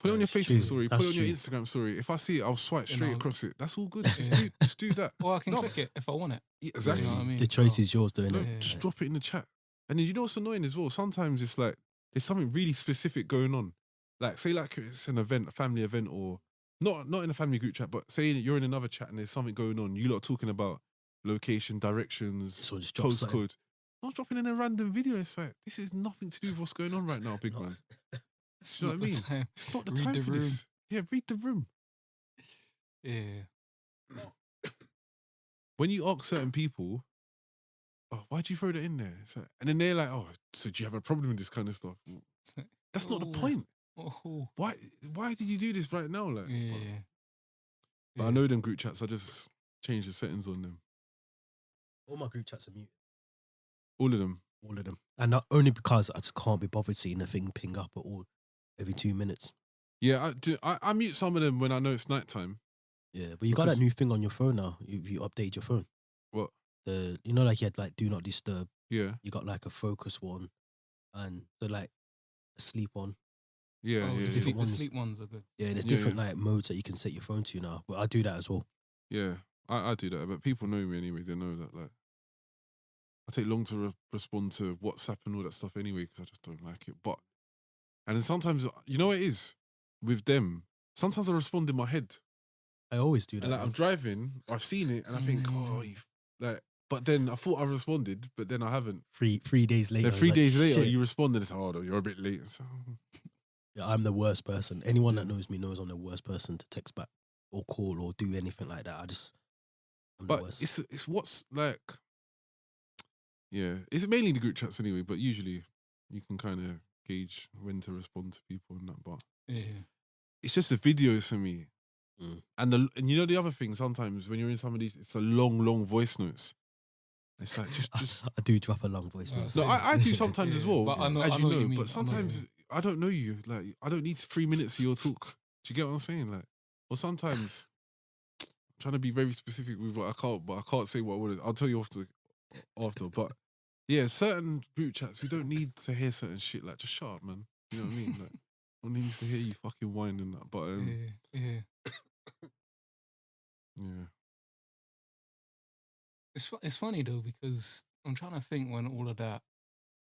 Put it on your Facebook story. Put it on your Instagram story. If I see it, I'll swipe straight across it. That's all good. Just do that. Or I can click it if I want it. Yeah, exactly. You know what I mean? The choice is yours, doing it. Just drop it in the chat. And then you know what's annoying as well? Sometimes it's like there's something really specific going on. Like say like it's an event, a family event, or not in a family group chat, but say you're in another chat and there's something going on. You lot are talking about location, directions, postcode. Not dropping in a random video. It's like this is nothing to do with what's going on right now, big man. You know what I mean? Time. It's not the time for this. Yeah, read the room. Yeah. When you ask certain people, oh, why'd you throw that in there? Like, and then they're like, oh, so do you have a problem with this kind of stuff? That's not the point. Why did you do this right now? Like, but I know them group chats. I just changed the settings on them. All my group chats are muted. All of them. All of them. And not only because I just can't be bothered seeing the thing ping up at all every 2 minutes. Yeah, I mute some of them when I know it's nighttime. Yeah, but you got that new thing on your phone now. You update your phone. What? You know, like you had like do not disturb. Yeah. You got like a focus one, and so like a sleep one. Yeah, The sleep ones are good. Yeah, there's different like modes that you can set your phone to now. But I do that as well. Yeah, I do that. But people know me anyway. They know that like I take long to respond to WhatsApp and all that stuff anyway because I just don't like it. And then sometimes, you know what it is? With them, sometimes I respond in my head. I always do that. And like, I'm driving, I've seen it, and I think, but then I thought I responded, but then I haven't. 3 days later. Then 3 days later, you respond, and it's like, oh, you're a bit late. So. Yeah, I'm the worst person. Anyone that knows me knows I'm the worst person to text back or call or do anything like that. I'm the worst. It's what's like, yeah, it's mainly the group chats anyway, but usually you can kind of gauge when to respond to people and that, but it's just the videos for me. And you know the other thing, sometimes when you're in somebody, it's a long voice notes. It's like just I do drop a long voice note. No, I do sometimes as well, but as you know. But sometimes I don't know you. Like I don't need 3 minutes of your talk. Do you get what I'm saying? Like, or sometimes I'm trying to be very specific with what I can't say what I want. I'll tell you after. But yeah, certain group chats we don't need to hear certain shit. Like just shut up, man. You know what I mean? Like, One needs to hear you fucking whine and that. But Yeah. yeah. It's funny though because I'm trying to think when all of that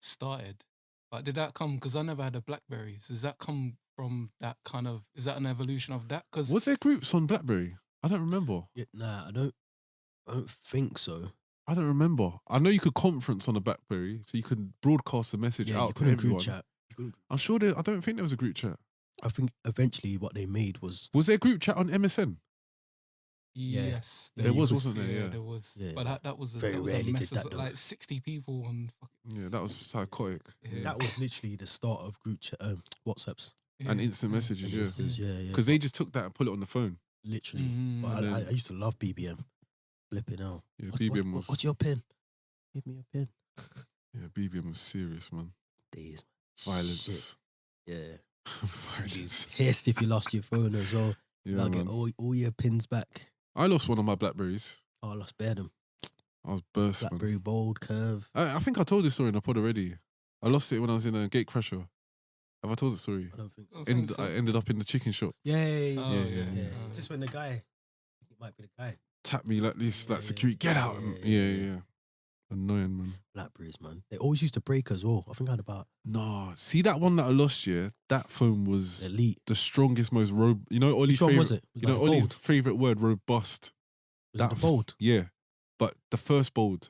started. Like, did that come? Because I never had a BlackBerry. So does that come from that kind of? Is that an evolution of that? Because Was there groups on BlackBerry? I don't remember. Yeah, nah, I don't think so. I don't remember. I know you could conference on a BlackBerry, so you could broadcast a message Yeah, you out to couldn't group everyone. chat. I'm sure I don't think there was a group chat. I think eventually what they made was Was there a group chat on MSN? yes, There was, was- wasn't there? Yeah. there was. Yeah. But that was Very that was a rarely mess did that, of though. like 60 people on. Yeah, that was psychotic. Yeah. that was literally the start of group chat, WhatsApps. And instant messages, yeah. Instances, yeah. Because they just took that and put it on the phone. literally. Mm. But And I used to love BBM. Flipping out. Yeah, BBM was. What's your pin? Give me your pin. Yeah, BBM was serious, man. Days. Violence. Yeah. Violence. Pissed if you lost your phone as well. Yeah, Like, get man. all your pins back. I lost one of my Blackberries. Oh, I lost them. I was burst, man. Blackberry Bold, Curve. I think I told this story in the pod already. I lost it when I was in a gate crasher. Have I told the story? I don't think so. I think so. I ended up in the chicken shop. Yeah. Oh, yeah. Just when the guy, he might be the guy. Tapped me like this, Yeah, like security, get out. yeah. Annoying, man. Blackberries, man. They always used to break as well. I think I had about Nah, see that one that I lost, yeah? That phone was Elite. the strongest, most you know, Ollie's Which one favorite. was it? Was You know, that Ollie's Bold? favorite word, robust. Was it the Bold? Yeah, but the first Bold,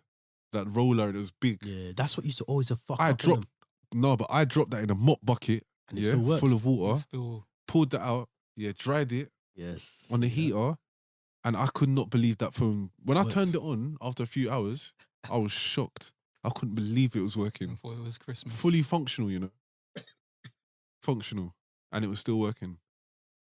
that roller, it was big. Yeah, that's what used to always fuck I up. dropped. No, but I dropped that in a mop bucket. And it Yeah, still worked. full of water. Still, Pulled that out. Yeah, dried it Yes. on the Yeah. heater, and I could not believe that phone. When I Works. turned it on after a few hours, I was shocked. I couldn't believe it was I working. thought it was Christmas. Fully functional, you know. Functional, and it was still working.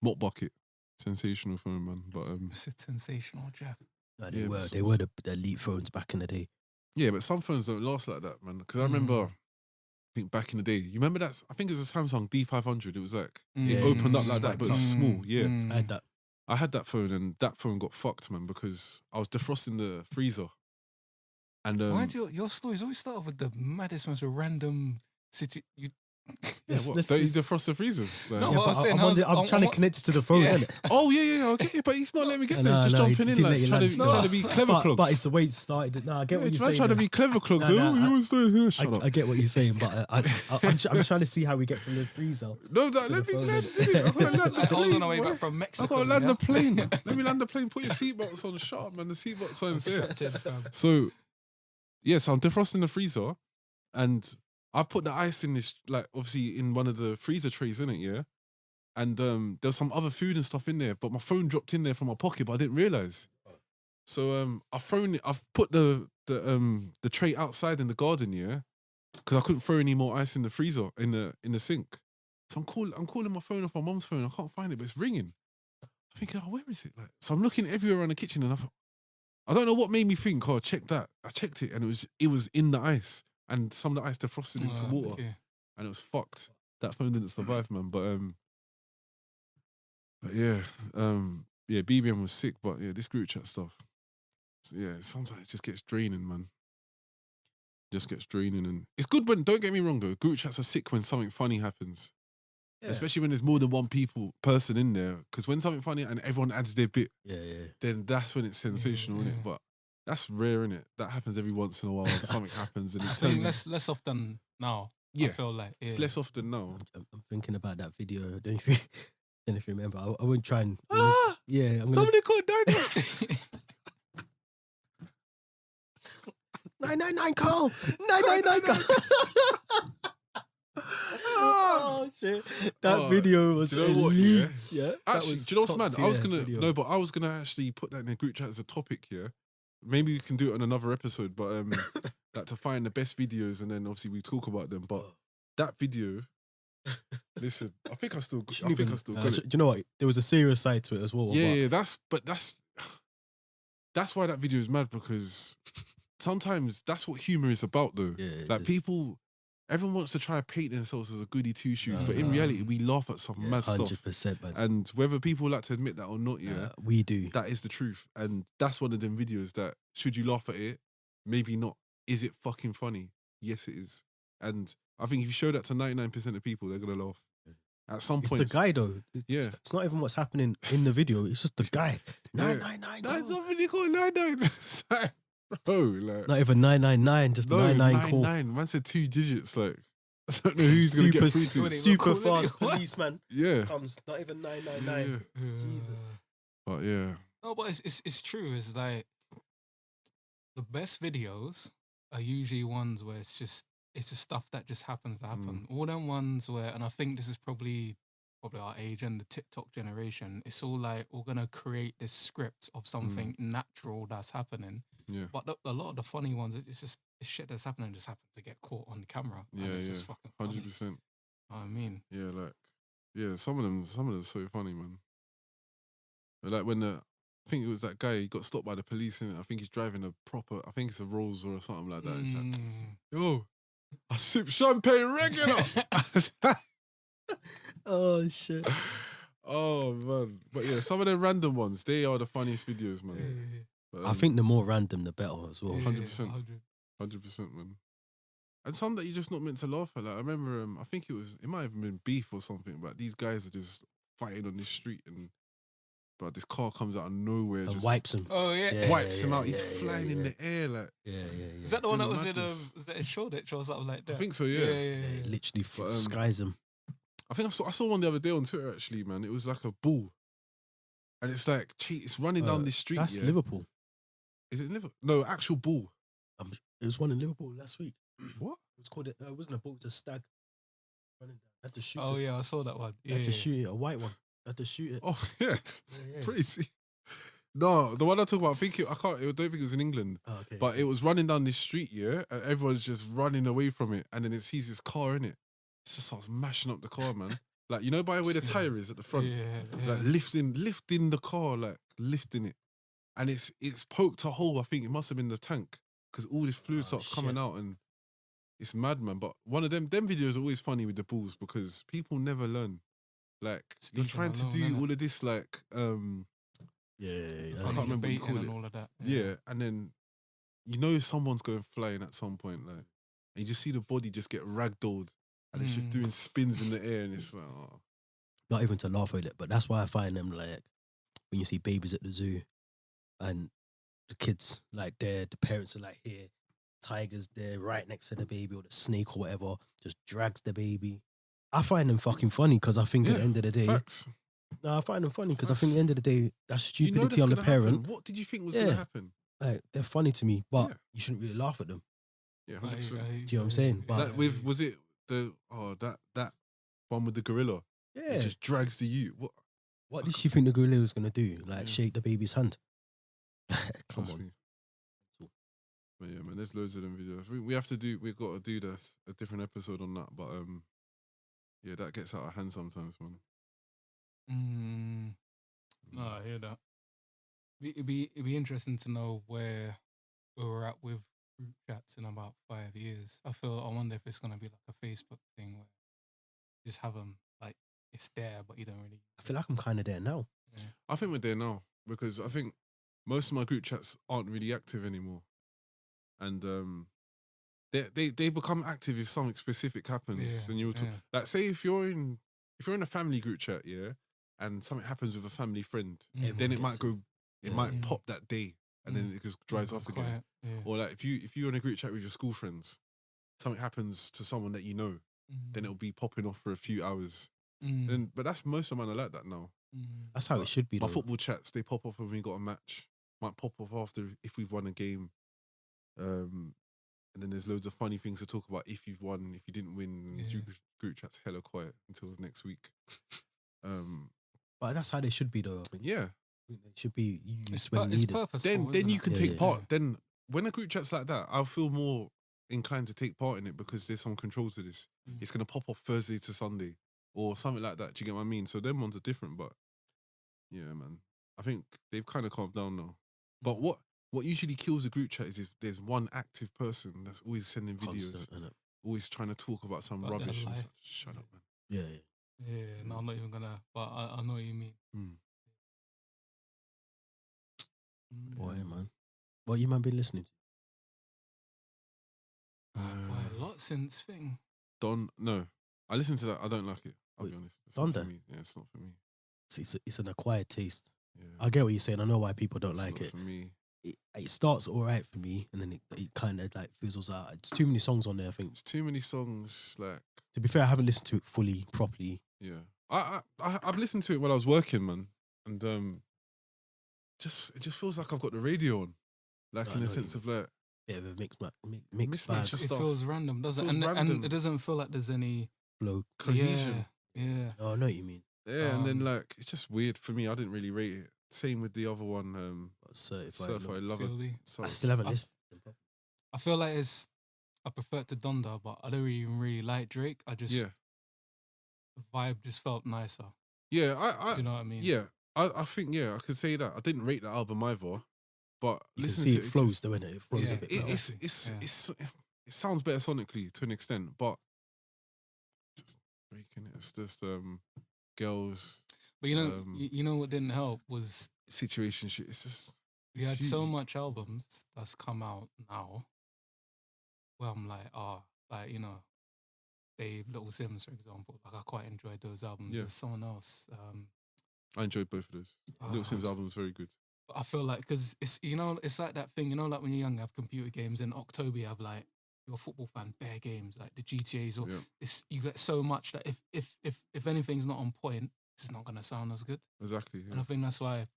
Mop bucket, sensational phone, man. But It's sensational, Jeff. No, they Yeah, were. but They were the elite phones back in the day. yeah, but some phones don't last like that, man. Because I remember, I think back in the day, you remember that? I think it was a Samsung D500. It was like it opened up like that, but it was small. Yeah, I had that. I had that phone, and that phone got fucked, man, because I was defrosting the freezer, and Why do your stories always start off with the maddest, most random city? yeah, what? Don't you defrost the freezer? Like- No, Yeah, what I but was saying, I'm trying to connect it to the phone, Yeah. innit? Oh yeah, okay, but he's not letting me get there. No, He's just no, he jumping in, didn't let like you trying land. to be clever But clogs. it's the way it started. No, I get what you're saying. trying to there. be clever clogs. No, You always do. Yeah, I, shut up. I get what you're saying, but I'm trying to see how we get from the freezer. No, to let the me phone, land. innit? I gotta land the I was on plane, the way boy. back from I Mexico. gotta land yeah? the plane. Let me land the plane. Put your seatbelts on. Shut up, man. The seatbelt sign's there. So, yes, I'm defrosting the freezer, and I put the ice in this, like, obviously in one of the freezer trays, in it, yeah. And there's some other food and stuff in there, but my phone dropped in there from my pocket, but I didn't realize. So I've put the tray outside in the garden, yeah, because I couldn't throw any more ice in the freezer in the sink. So I'm calling my phone off my mum's phone. I can't find it, but it's ringing. I'm thinking, oh, where is it? Like, so I'm looking everywhere around the kitchen, and I don't know what made me think, oh, check that. I checked it, and it was in the ice, and some of the ice defrosted into water, Okay. and it was fucked. That phone didn't survive, man. But yeah, BBM was sick, but yeah, this group chat stuff. So yeah, sometimes it just gets draining, man. Just gets draining, and it's good when. Don't get me wrong though, group chats are sick when something funny happens, especially when there's more than one person in there. Because when something funny and everyone adds their bit, Yeah. then that's when it's sensational, innit? But that's rare, innit? That happens every once in a while. Something happens and it I think turns. less often now. Yeah, I feel like it's less often now. I'm thinking about that video. Don't you remember? I wouldn't try and. Ah, Yeah, I'm gonna. somebody called Darnell. 999 call. 999 call. Oh shit! That video was do you know what, elite. Yeah. that Actually, was do you know what's top mad? I was tier gonna video. no, but I was gonna actually put that in a group chat as a topic here. Maybe we can do it on another episode, but like to find the best videos and then obviously we talk about them. But that video, listen, I think I still got Do it. you know what? There was a serious side to it as well. Yeah, that's why that video is mad, because sometimes that's what humor is about, though. Yeah, Like everyone wants to try to paint themselves as a goody two shoes, but in No. reality, we laugh at some mad stuff. 100%, man. And whether people like to admit that or not, We do. that is the truth. And that's one of them videos that, should you laugh at it? Maybe not. Is it fucking funny? Yes, it is. And I think if you show that to 99% of people, they're going to laugh. At some It's point, the guy though. Yeah. It's not even what's happening in the video. It's just the guy. Yeah. 999. That's No. something they call 99. It's like, bro, like Not even 999. Just no 99 call. 99. Man said 2 digits. Like I don't know who's gonna get through to. What Super call it? fast What? policeman Yeah, comes. Not even 999. yeah. Jesus. But yeah, No, but it's true. It's like the best videos are usually ones where it's just stuff that just happens to happen. All them ones where, and I think this is probably our age and the TikTok generation. It's all like we're gonna create this script of something natural that's happening. yeah, But a lot of the funny ones, it's just it's shit that's happening just happens to get caught on camera. And yeah, it's yeah. just fucking funny. 100%. You know what I mean, Yeah, like yeah. Some of them are so funny, man. Like when I think it was that guy. He got stopped by the police, and I think he's driving a proper. I think it's a Rolls or something like that. It's like, yo, I sip champagne regular. Oh shit. Oh man, but yeah, some of the random ones, they are the funniest videos, man. But, I think the more random, the better as well. 100%. 100%, man. And some that you're just not meant to laugh at. Like I remember, I think it might have been beef or something, but these guys are just fighting on this street, and but this car comes out of nowhere, And just wipes him. Oh yeah. wipes him out. He's yeah, flying in the air, like Yeah. Is that the one that Doing was in madness. was that in Shoreditch or something like that? I think so, Yeah. Yeah, literally But, skies him. I think I saw one the other day on Twitter actually, man. It was like a bull, and it's like it's running down this street. That's yeah? Liverpool. Is it Liverpool? No, actual bull. It was one in Liverpool last week. What? It was called it wasn't a bull, it was a stag. Running down. I had to shoot Oh it. yeah, I saw that one. I had to shoot it, a white one. I had to shoot it. Oh yeah, Yeah. crazy. No, the one I talk about, I don't think it was in England, Oh, okay. but it was running down this street, yeah, and everyone's just running away from it, and then it sees this car in it. It just starts mashing up the car, man. Like you know, by where the tire is at the front, like lifting the car, like lifting it, and it's poked a hole. I think it must have been the tank because all this fluid starts coming out, and it's mad, man. But one of them videos are always funny with the bulls because people never learn. Like you're trying to do all of this, like Yeah. I can't remember what you call it. and all of that. Yeah, and then you know someone's going flying at some point, like, and you just see the body just get ragdolled, and it's just doing spins in the air, and it's like, oh. Not even to laugh at it, but that's why I find them like when you see babies at the zoo and the kids like the parents are like here, tigers there right next to the baby or the snake or whatever just drags the baby. I find them fucking funny because I think at the end of the day, facts. no, I find them funny because I think at the end of the day that's You know stupidity that's on the gonna parent. happen. What did you think was gonna happen? Like they're funny to me, but Yeah. you shouldn't really laugh at them. Yeah, Do 100%. Do you know what I'm saying? But Was it that one with the gorilla? yeah, It just drags the you. what did she think the gorilla was gonna do? Like Yeah. shake the baby's hand? Come Trust on. me. But yeah, man, there's loads of them videos. We've got to do a different episode on that. But yeah, that gets out of hand sometimes, man. No, I hear that. It'd be interesting to know where we're at with group chats in about 5 years. I wonder if it's gonna be like a Facebook thing where you just have them like it's there, but you don't really. I feel like I'm kind of there now. I think we're there now because I think most of my group chats aren't really active anymore, and they become active if something specific happens, and you'll talk. Like, say if you're in a family group chat, yeah, and something happens with a family friend, then it might go, it might pop that day, and then it just dries up again. Or like if you're in a group chat with your school friends, something happens to someone that you know, then it'll be popping off for a few hours. But that's most of mine are like that now. That's how it should be. My Though. football chats, they pop off when we got a match. Might pop off after if we've won a game. And then there's loads of funny things to talk about if you've won, if you didn't win. Group chat's hella quiet until next week. But that's how they should be, though. I think. Yeah. It should be used It's when needed. purposeful. Then you can take part. Yeah. Then when a group chat's like that, I'll feel more inclined to take part in it because there's some control to this. It's gonna pop off Thursday to Sunday or something like that. Do you get what I mean? So them ones are different, but yeah, man. I think they've kind of calmed down now. But what usually kills a group chat is if there's one active person that's always sending videos, Constant, always trying to talk about some About their rubbish. And life. such. Shut up, man. Yeah. No, I'm not even gonna. But I know what you mean. Boy, man. What you man been listening to? Quite a lot since thing. No. I listen to that. I don't like it. I'll be honest. It's not Donda? for me. Yeah, it's not for me. It's an acquired taste. Yeah. I get what you're saying. I know why people don't It's like not it. for me. It starts all right for me, and then it kind of like fizzles out. It's too many songs on there. I think. It's too many songs. Like, To be fair, I haven't listened to it fully, properly. yeah, I've listened to it while I was working, man, and it just feels like I've got the radio on, like No, in I the know sense you of like Mixed Mismatch bag, of It stuff. feels random, doesn't it? Feels And random. it doesn't feel like there's any flow. cohesion. Yeah. Oh, I know what you mean. Yeah, and then Um, like it's just weird for me. I didn't really rate it. Same with the other one, Certified. Certified Lover. Lover. CLB. So I still haven't I've- listened. I feel like I prefer it to Donda, but I don't even really like Drake. I just yeah, the vibe just felt nicer. yeah. Do you know what I mean? Yeah, I think I could say that. I didn't rate the album either, but You can listen see to it it, flows, just, though, innit? It flows Yeah, a bit. it, better. Exactly. it sounds better sonically to an extent, but just breaking it. It's just girls But you know, Um, you know what didn't help was situation shit. It's just we had so huge. much albums that's come out now where I'm like, like, you know, Dave Little Sims, for example. Like I quite enjoyed those albums. Yeah. There's someone else. I enjoyed both of those. Little Sims ah, album was very good. I feel like because it's it's like that thing, like when you're young, you have computer games. In October, you have like you're a football fan, bare games like the GTA's. Or Yeah, it's you get so much that if anything's not on point, it's not gonna sound as good. exactly. And Yeah. I think that's why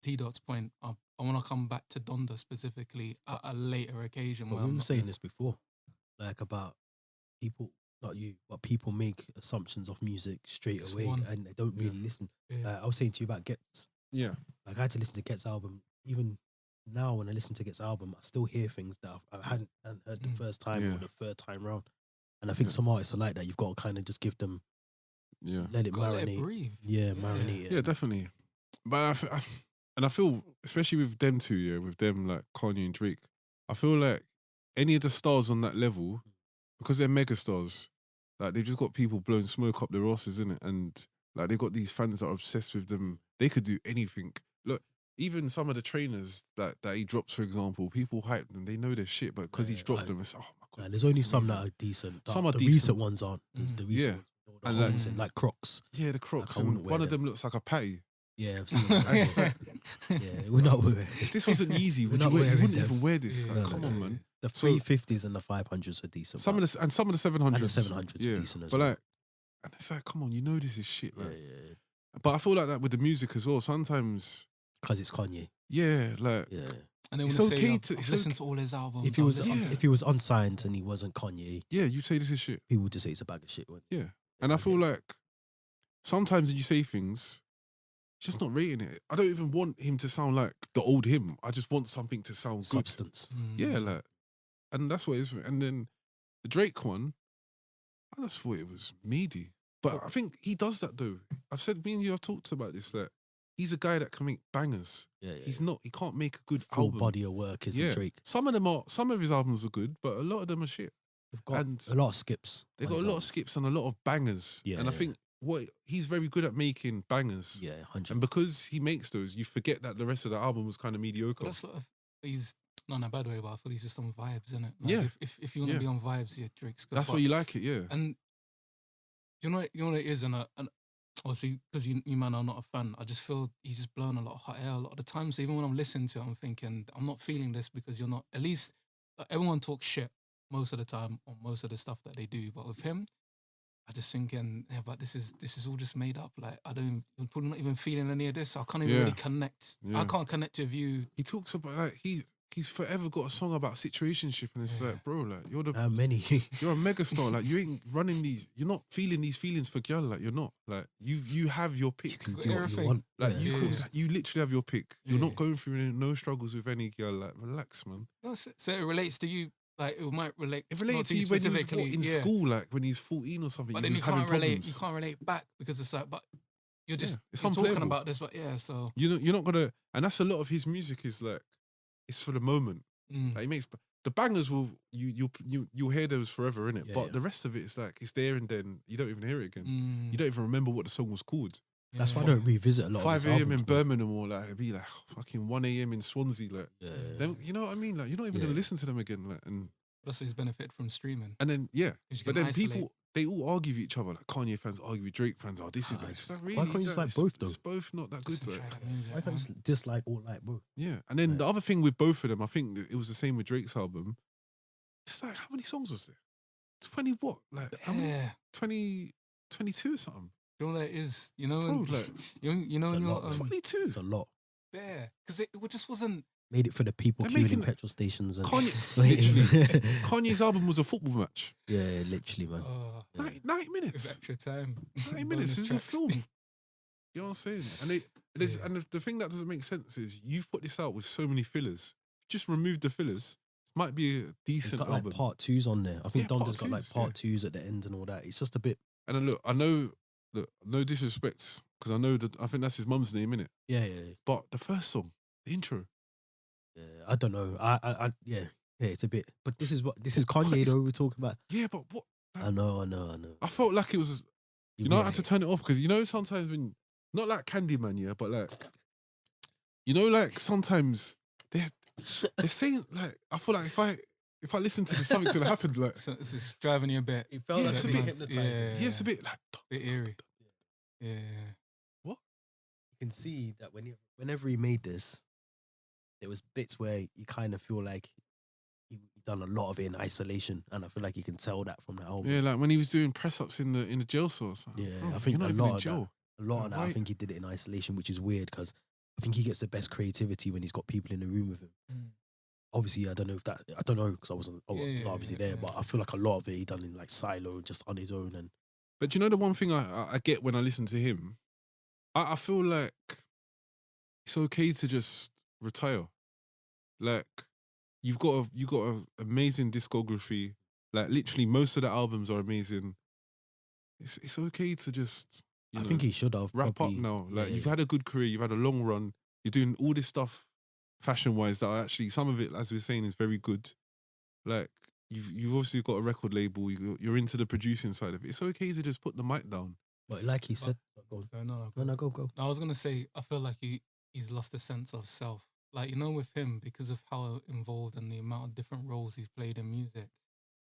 T Dot's point. I want to come back to Donda specifically at a later occasion. But Where we I'm were not, saying this before, like about people, not you, but people make assumptions of music straight Just away, one. and they don't Yeah. really listen. yeah, I was saying to you about Gets. Yeah. Like I had to listen to Get's album. Even now, when I listen to Get's album, I still hear things that I hadn't heard the first time Yeah. or the third time round. And I think Yeah. some artists are like that. You've got to kind of just give them, Yeah. let it gotta marinate. let it breathe. Yeah, marinate it. Yeah, definitely. But I feel, especially with them two, with them like Kanye and Drake, I feel like any of the stars on that level, because they're mega stars, like they've just got people blowing smoke up their asses, innit? And like they got these fans that are obsessed with them. They could do anything. Look, even some of the trainers that he drops, for example, people hype them. They know their shit, but because he's dropped them, it's oh my god. And there's only it's some amazing. that are decent. Some are the decent. recent ones aren't. Mhm. The recent Yeah. ones, all the And like- holes in, like Crocs. Yeah, the Crocs, I and wouldn't wear one of them. them looks like a patty. Yeah, I've seen And them. it's like, Yeah, we're not wearing if this wasn't easy, We're would not you wearing wouldn't them. even wear this? Yeah. Like, No, come no, on, no. man. the So- 350s and the 500s are decent. Some of the 700s, And the 700s are yeah. decent as But well. like, and it's like, come on, you know this is shit. Yeah, Like, yeah, but I feel like that with the music as well. Sometimes, because it's Kanye. yeah, like Yeah. And they It's want to say, okay I've, to- I've it's listened to all his albums. If he I've was listened to- if he was unsigned and he wasn't Kanye, yeah, you say this is shit. people would just say it's a bag of shit. wouldn't Yeah, and I feel like sometimes when you say things, it's just not rating it. I don't even want him to sound like the old him. I just want something to sound good. substance. Yeah, like, and that's what it is. And then the Drake one, I just thought it was meaty. But I think he does that though. I've said, me and you have talked about this. That he's a guy that can make bangers. Yeah, He's not. He can't make a good full album. body of work is Yeah. Drake. Some of his albums are good, but a lot of them are shit. They've got And a lot of skips. They on got a his lot of album. skips and a lot of bangers. Yeah, and I yeah. think what he's very good at making bangers. Yeah, 100. And because he makes those, you forget that the rest of the album was kind of But mediocre. that's sort of he's not in a bad way, but I feel he's just on vibes, isn't it? Yeah. If you want to Yeah. be on vibes, yeah, Drake's good. That's but- why you like it, yeah. And you know what it is, and obviously because you man are not a fan, I just feel he's just blowing a lot of hot air a lot of the time. So even when I'm listening to it, I'm thinking I'm not feeling this because you're not. At least everyone talks shit most of the time on most of the stuff that they do, but with him, I just thinking, yeah, but this is all just made up. Like I'm probably not even feeling any of this. So I can't even Yeah. really connect. Yeah. I can't connect with you. He talks about like he's forever got a song about situationship, and it's Yeah. like, bro, like you're How many? you're a megastar. Like you ain't running these. You're not feeling these feelings for girl. Like you're not. Like you have your you pick. can Got do what you everything. want. Like Yeah. you Yeah. could, you literally have your pick. You're Yeah. not going through no struggles with any girl. Like relax, man. No, so it relates to you. Like it might relate. It not related to you when he was specifically in yeah. school, like when he's 14 or something. But he then you was having can't relate. problems. You can't relate back because it's like, but you're just it's you're talking unplayable. about this. But yeah, so You're not gonna, and that's a lot of his music is like, it's for the moment. Like he makes the bangers will you'll hear those forever in it, Yeah, but yeah. the rest of it is like it's there and then you don't even hear it again. mm, You don't even remember what the song was called. That's why I yeah. don't revisit a lot 5 of his a.m. in albums now. Birmingham or like it'd be like fucking 1 a.m. in Swansea. Like Yeah. then, you know what I mean? Like you're not even Yeah. gonna listen to them again. Like, That's his benefit from streaming. and then yeah, 'Cause you but can then isolate. people they all argue with each other. Like Kanye fans argue with Drake fans. Oh, this is like, it's like really. Why can't you just like both though? It's both not that good. Like, Why can't you just dislike or like both? yeah, and then the other thing with both of them, I think that it was the same with Drake's album. It's like, how many songs was there? 20 what? Like, how many? 20, 22 or something. You know what that is? You know, Bro, like, you know, when you're 22. It's a lot. Yeah, because it just wasn't made it for the people They're queuing making in petrol stations. And literally, Kanye's album was a football match. Yeah, literally, man. 90 minutes. It's extra time. 90 minutes. This is a film. You know what I'm saying? And the thing that doesn't make sense is you've put this out with so many fillers. Just remove the fillers. It might be a decent it's got album. like part twos on there. I think Donda's got like part yeah. twos at the end and all that. It's just a bit. And then look, I know that no disrespect, because I know that I think that's his mum's name, innit? Yeah. But the first song, the intro. Yeah, I don't know. Yeah, it's a bit. But this is Kanye though we're talking about. Yeah, but what? I know. I felt like it was. You know, I had to turn it off because you know sometimes when not like Candyman, yeah, but like you know, like sometimes they're saying like I feel like if I listen to this, something's gonna happen. Like So it's just driving you a bit. It felt like it's a a bit bit hypnotizing. yeah, it's a bit like bit eerie. Yeah. You can see that whenever he made this, there was bits where you kind of feel like he done a lot of it in isolation, and I feel like you can tell that from the album. yeah, like when he was doing press ups in the jail cell. Or something. Yeah, Bro, I think you're not a even in lot of jail. that. I think he did it in isolation, which is weird because I think he gets the best creativity when he's got people in the room with him. Obviously, I don't know because I wasn't obviously there, but I feel like a lot of it he done in like silo, just on his own. And But you know the one thing I get when I listen to him, I feel like it's okay to just retire. Like you've got an amazing discography. Like literally most of the albums are amazing. It's okay to just I think he should have wrap probably, up now. Like yeah. you've had a good career, you've had a long run. You're doing all this stuff fashion wise that are actually some of it, as we we're saying, is very good. Like you've obviously got a record label. You're into the producing side of it. It's okay to just put the mic down. But like he said, go. I was gonna say I feel like he's lost a sense of self. Like you know, with him because of how involved and the amount of different roles he's played in music.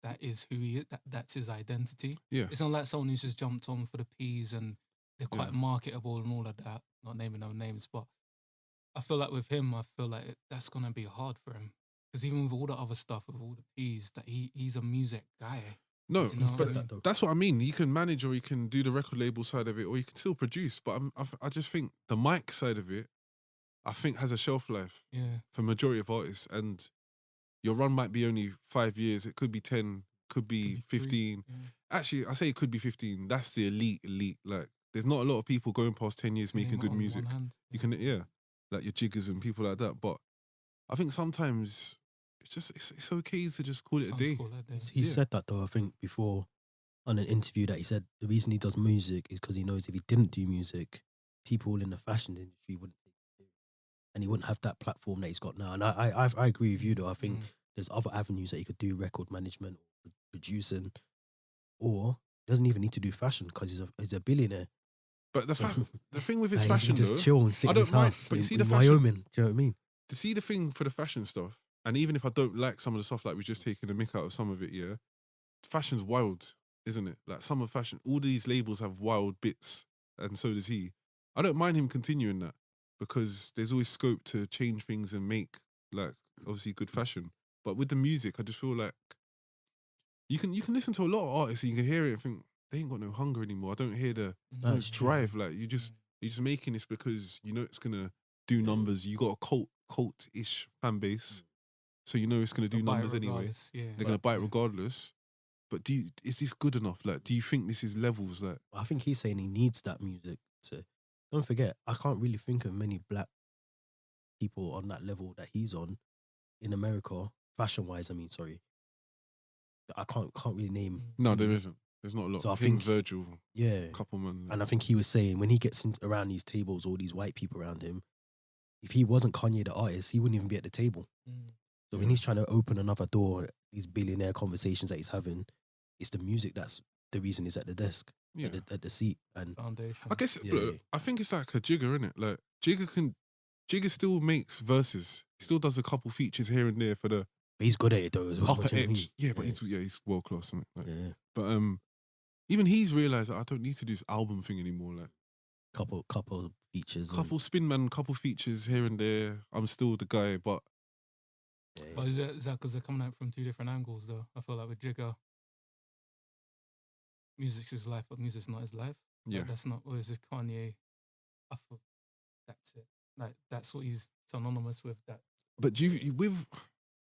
That is who he is. That's his identity. Yeah. It's not like someone who's just jumped on for the P's and they're quite marketable and all of that. Not naming no names, but I feel like with him, that's gonna be hard for him because even with all the other stuff, with all the P's, that he's a music guy. No, You know what I mean? but that's what I mean. You can manage or you can do the record label side of it, or you can still produce. But I just think the mic side of it, I think has a shelf life for majority of artists, and your run might be only 5 years. It could be 10, could be 15. Actually, I say it could be 15. That's the elite. Like, there's not a lot of people going past 10 years making good music. You can, like your jiggers and people like that. But I think sometimes it's okay to just call it a day. He said that though, I think before on an interview that he said the reason he does music is because he knows if he didn't do music, people in the fashion industry wouldn't take it seriously. And he wouldn't have that platform that he's got now. And I agree with you though. I think there's other avenues that he could do, record management, or producing, or he doesn't even need to do fashion because he's a billionaire. But the thing with his Like, fashion, he can just though, chill and sit I in his don't mind. house But you in, see in the fashion, Wyoming. Do you know what I mean? to see the thing for the fashion stuff, and even if I don't like some of the stuff, like we're just taking a mick out of some of it, fashion's wild, isn't it? Like some of fashion, all these labels have wild bits, and so does he. I don't mind him continuing that because there's always scope to change things and make like obviously good fashion. But with the music, I just feel like you can listen to a lot of artists and you can hear it and think they ain't got no hunger anymore. I don't hear the drive. Like you're just making this because you know it's gonna do numbers. You got a cult-ish fan base, so you know it's gonna do numbers anyway. They're gonna buy it regardless. But is this good enough? Like, do you think this is levels? Like, I think he's saying he needs that music to. Don't forget, I can't really think of many black people on that level that he's on in America, fashion-wise. I mean, sorry, I can't really name. No, there isn't. There's not a lot. So I think Virgil, yeah, couple man, and I think he was saying when he gets around these tables, all these white people around him, if he wasn't Kanye the artist, he wouldn't even be at the table. So when he's trying to open another door, these billionaire conversations that he's having, it's the music that's the reason he's at the desk, at the seat. And foundation. I guess I think it's like a Jigger, innit? Like Jigger still makes verses. He still does a couple features here and there for the. But he's good at it though as well. Upper edge, but he's world class, isn't it? Like, but Even he's realized that I don't need to do this album thing anymore. Like, couple features. couple spin man, couple features here and there. I'm still the guy, but But is that because they're coming at it from two different angles, though? I feel like with Jigga, music's his life, but music's not his life. yeah. Like, that's not. Whereas with Kanye, I feel that's it. Like that's what he's synonymous with. That. But do you with,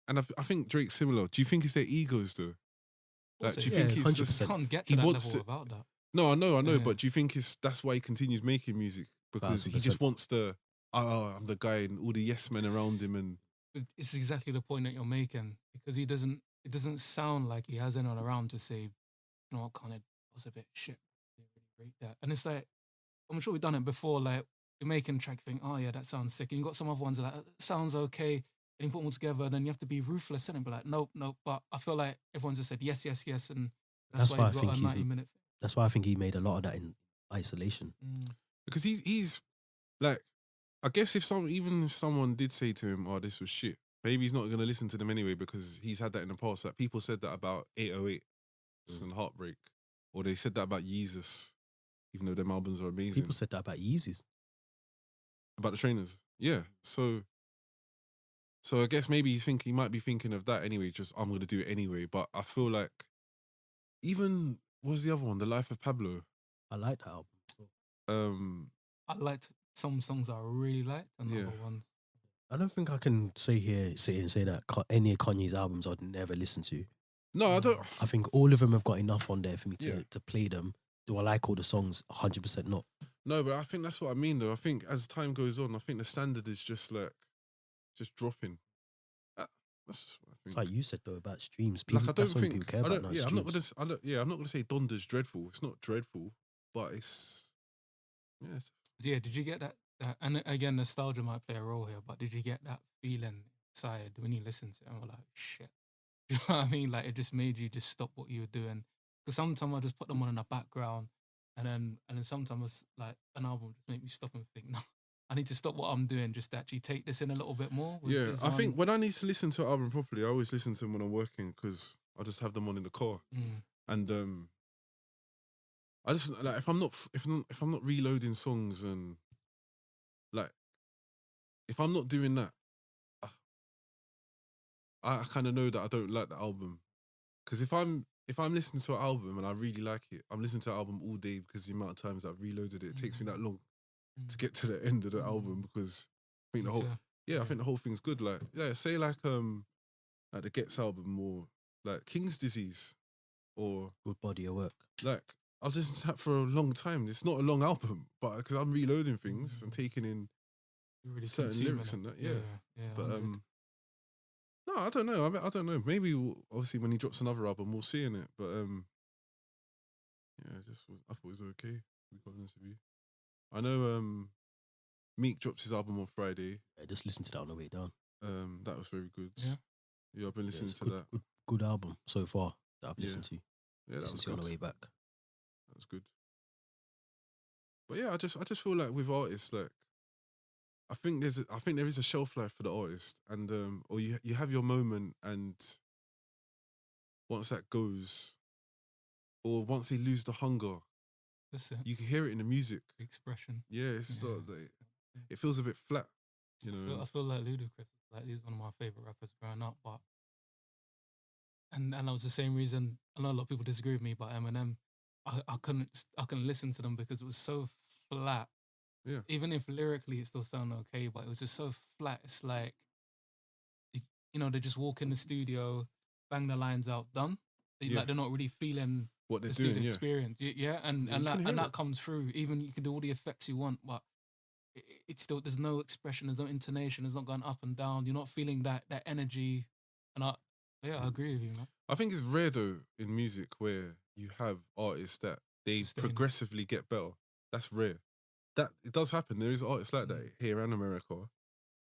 and I think Drake's similar. Do you think it's their egos though? Like, do you think it's just, You can't get to he that wants level to- without that? No, I know, Yeah. but do you think that's why he continues making music? Because he just 1000%. wants the, I'm the guy and all the yes men around him and It's exactly the point that you're making because he doesn't. It doesn't sound like he has anyone around to say, you know, what kind of was a bit shit. I didn't really rate that. And it's like, I'm sure we've done it before. Like you're making a track, think, oh yeah, that sounds sick. And you got some other ones that like, sounds okay. And you put them all together, then you have to be ruthless and be like, nope. But I feel like everyone's just said yes, and that's why why I you've got think a he's 90-minute. That's why I think he made a lot of that in isolation. because he's like, I guess if someone did say to him, oh, this was shit, maybe he's not gonna listen to them anyway because he's had that in the past. Like people said that about 808 and Heartbreak, or they said that about Yeezus, even though them albums are amazing. People said that about Yeezys. About the trainers, yeah. So I guess maybe he might be thinking of that anyway. Just I'm gonna do it anyway. But I feel like even what's the other one, The Life of Pablo. I like that album. I liked some songs I really liked, and other ones. I don't think I can sit here and say that any of Kanye's albums I'd never listen to. No, I don't. I think all of them have got enough on there for me to play them. Do I like all the songs? 100% not. No, but I think that's what I mean, though. I think as time goes on, I think the standard is just dropping. That's just what I think. It's like you said though about streams. People, Like I don't that's what think. people care I about don't. now. Yeah, I'm not gonna. Streams. I'm not gonna say Donda's dreadful. It's not dreadful, but it's. Yeah. Yeah, did you get that? And again, nostalgia might play a role here, but did you get that feeling inside when you listened to it and were like, shit? Do you know what I mean? Like, it just made you just stop what you were doing. Because sometimes I just put them on in the background, and then sometimes like an album just make me stop and think, no, I need to stop what I'm doing just to actually take this in a little bit more. Yeah, I think when I need to listen to an album properly, I always listen to them when I'm working because I just have them on in the car, and I just like if I'm not reloading songs and like if I'm not doing that, I kind of know that I don't like the album because if I'm listening to an album and I really like it, I'm listening to an album all day because the amount of times I've reloaded it takes me that long to get to the end of the album because I think I think the whole thing's good. Like say like the Gets album or like King's Disease or Good body of work. like I was listening to that for a long time. It's not a long album, but because I'm reloading things and taking in really certain lyrics and that, yeah. But no, I don't know. I don't know. Maybe obviously when he drops another album, we'll see in it. But yeah, I thought it was okay. To be honest with you, I know Meek drops his album on Friday. Yeah, just listen to that on the way down. That was very good. Yeah, I've been listening to that. Good album so far that I've listened to. Yeah, that was good. On the way back. That was good. But yeah, I just feel like with artists, like I think there is a shelf life for the artist, and or you have your moment, and once that goes, or once they lose the hunger, that's it. You can hear it in the music. Expression. Yeah, it's not like it feels a bit flat, you know. I feel like Ludacris, like he's one of my favorite rappers growing up, but and that was the same reason. I know a lot of people disagree with me, but Eminem, I couldn't listen to them because it was so flat. Yeah. Even if lyrically it still sounded okay, but it was just so flat. It's like, you know, they just walk in the studio, bang the lines out, done. Like they're not really feeling what they're the doing. Experience. And that comes through. Even you can do all the effects you want, but it's still there's no expression, there's no intonation, it's not going up and down. You're not feeling that energy. And I agree with you, man. I think it's rare though in music where you have artists that they progressively get better. That's rare. That it does happen. There is artists like that here in America,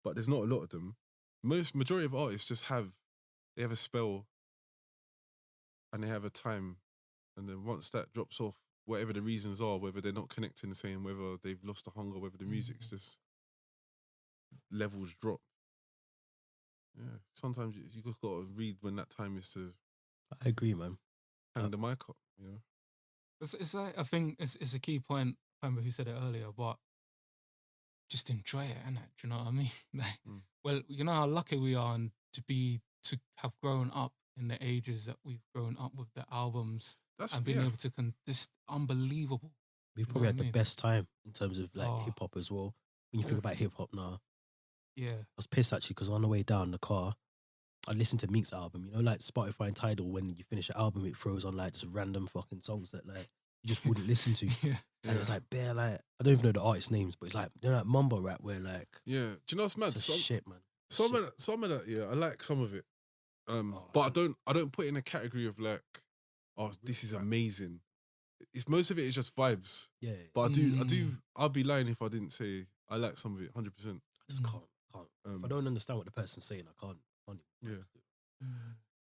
but there's not a lot of them. Majority of artists just have a spell and they have a time, and then once that drops off, whatever the reasons are, whether they're not connecting the same, whether they've lost the hunger, whether the music's just levels drop. Yeah, sometimes you just got to read when that time is to. I agree, man. Hang the mic up, you know. It's like, I think it's a key point. I remember who said it earlier, but just enjoy it, innit? Do you know what I mean? Like, well, you know how lucky we are and to have grown up in the ages that we've grown up with the albums That's and being able to just unbelievable. We know probably had what I the mean? best time in terms of like Oh. hip hop as well. When you think about hip hop now, Yeah. I was pissed actually because on the way down the car, I listened to Meek's album. You know, like Spotify and Tidal, when you finish an album, it throws on like just random fucking songs that like you just wouldn't listen to. Yeah. And it's like bare like I don't even know the artist names, but it's like you know like mumble rap where like yeah. Do you know what's mad? it's just shit, man. Some of that, yeah, I like some of it. But I don't put it in a category of like, oh, this is amazing. It's most of it is just vibes. Yeah, But I'd be lying if I didn't say I like some of it 100%. I just can't. If I don't understand what the person's saying, I can't. Yeah.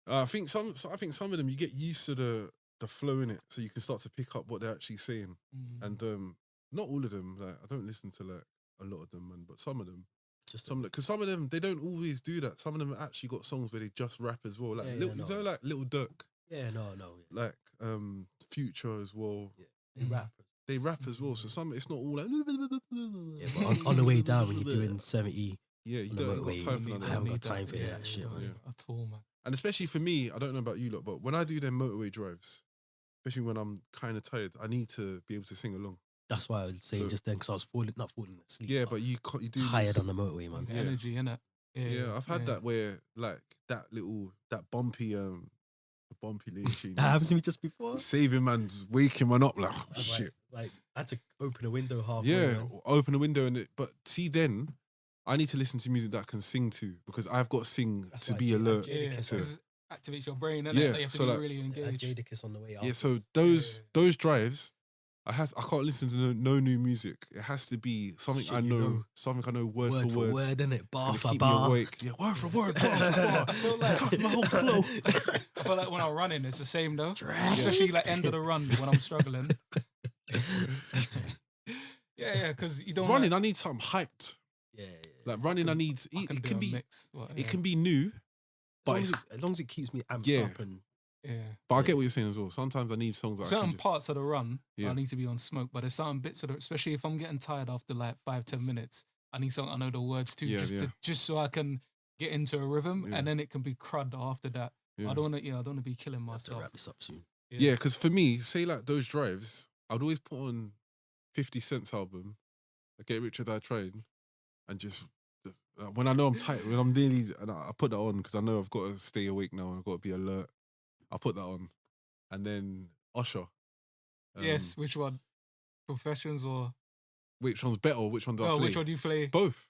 I think some of them you get used to the flow in it, so you can start to pick up what they're actually saying. And not all of them. Like I don't listen to like a lot of them, man, but some of them. Because some of them they don't always do that. Some of them actually got songs where they just rap as well, like you know, like Little Dirk. Yeah, no. Yeah. Like Future as well. Yeah, they rap as well. So some it's not all like. Yeah, but on the way down when you're doing 70. Yeah, you don't got time for that. I haven't got time for that shit, man. At all, man. And especially for me, I don't know about you lot, but when I do them motorway drives, especially when I'm kind of tired, I need to be able to sing along. That's why I was saying just then, because I was not falling asleep. Yeah, but you do tired on the motorway, man. The energy, innit? Yeah, I've had that where like that bumpy lane change. That happened to me just before. Saving man's waking man up like oh, shit. Like I had to open a window halfway. Yeah, open a window but see then. I need to listen to music that I can sing to because I've got to sing to be alert. Yeah, because activates your brain, innit? Yeah, like you have so to be like, really engaged. Jadakiss on the way out. Yeah, so those drives, I can't listen to no new music. It has to be something I know, something I know word for word, innit? Bar for keep bar. me awake. Yeah, word for word, bar for bar. I feel like cut my whole flow. I feel like when I'm running, it's the same though. Especially like end of the run when I'm struggling. yeah, because you don't running. I need something hyped. Yeah. Like running, I need. It can be. Mix, it can be new, but as long as it keeps me amped up and. Yeah. But I get what you're saying as well. Sometimes I need songs that certain parts of the run Yeah. I need to be on smoke, but there's certain bits of it, especially if I'm getting tired after like 5-10 minutes, I need something I know the words to just so I can get into a rhythm and then it can be crud after that. Yeah. I don't want to be killing myself. Wrap this up soon. Yeah, because for me, say like those drives, I'd always put on 50 Cent's album, Get Rich or Die Trying, and just when I know I'm tight, when I'm nearly, and I put that on because I know I've got to stay awake now. I've got to be alert. I put that on, and then Usher. Yes, which one? Confessions or which one's better? Which one do I play? Which one do you play? Both.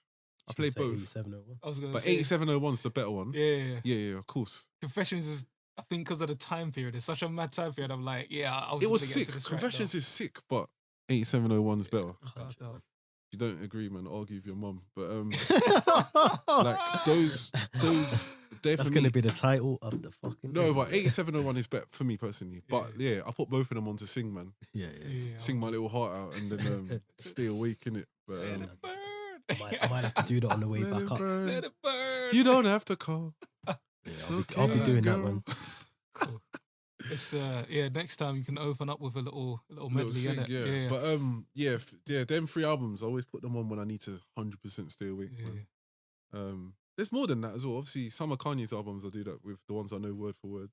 I play both. 8701. I was gonna but say 8701's the better one. Yeah, of course. Confessions is, I think, because of the time period. It's such a mad time period. I'm like, I was. It was sick. Confessions is sick, but 8701's better. If you don't agree, man, argue with your mum. But like those that's gonna be the title of the fucking. No, but 8701 is better for me personally. But yeah, I put both of them on to sing, man. Yeah. Sing my little heart out and then stay awake in it. But Let it burn. I might have to do that on the way back up. Let it burn. You don't have to call. I'll be doing that one. Cool. It's next time you can open up with a little medley, sing, innit? Yeah. But them 3 albums, I always put them on when I need to 100% stay awake. Man. There's more than that as well. Obviously, some of Kanye's albums I do that with the ones I know word for word.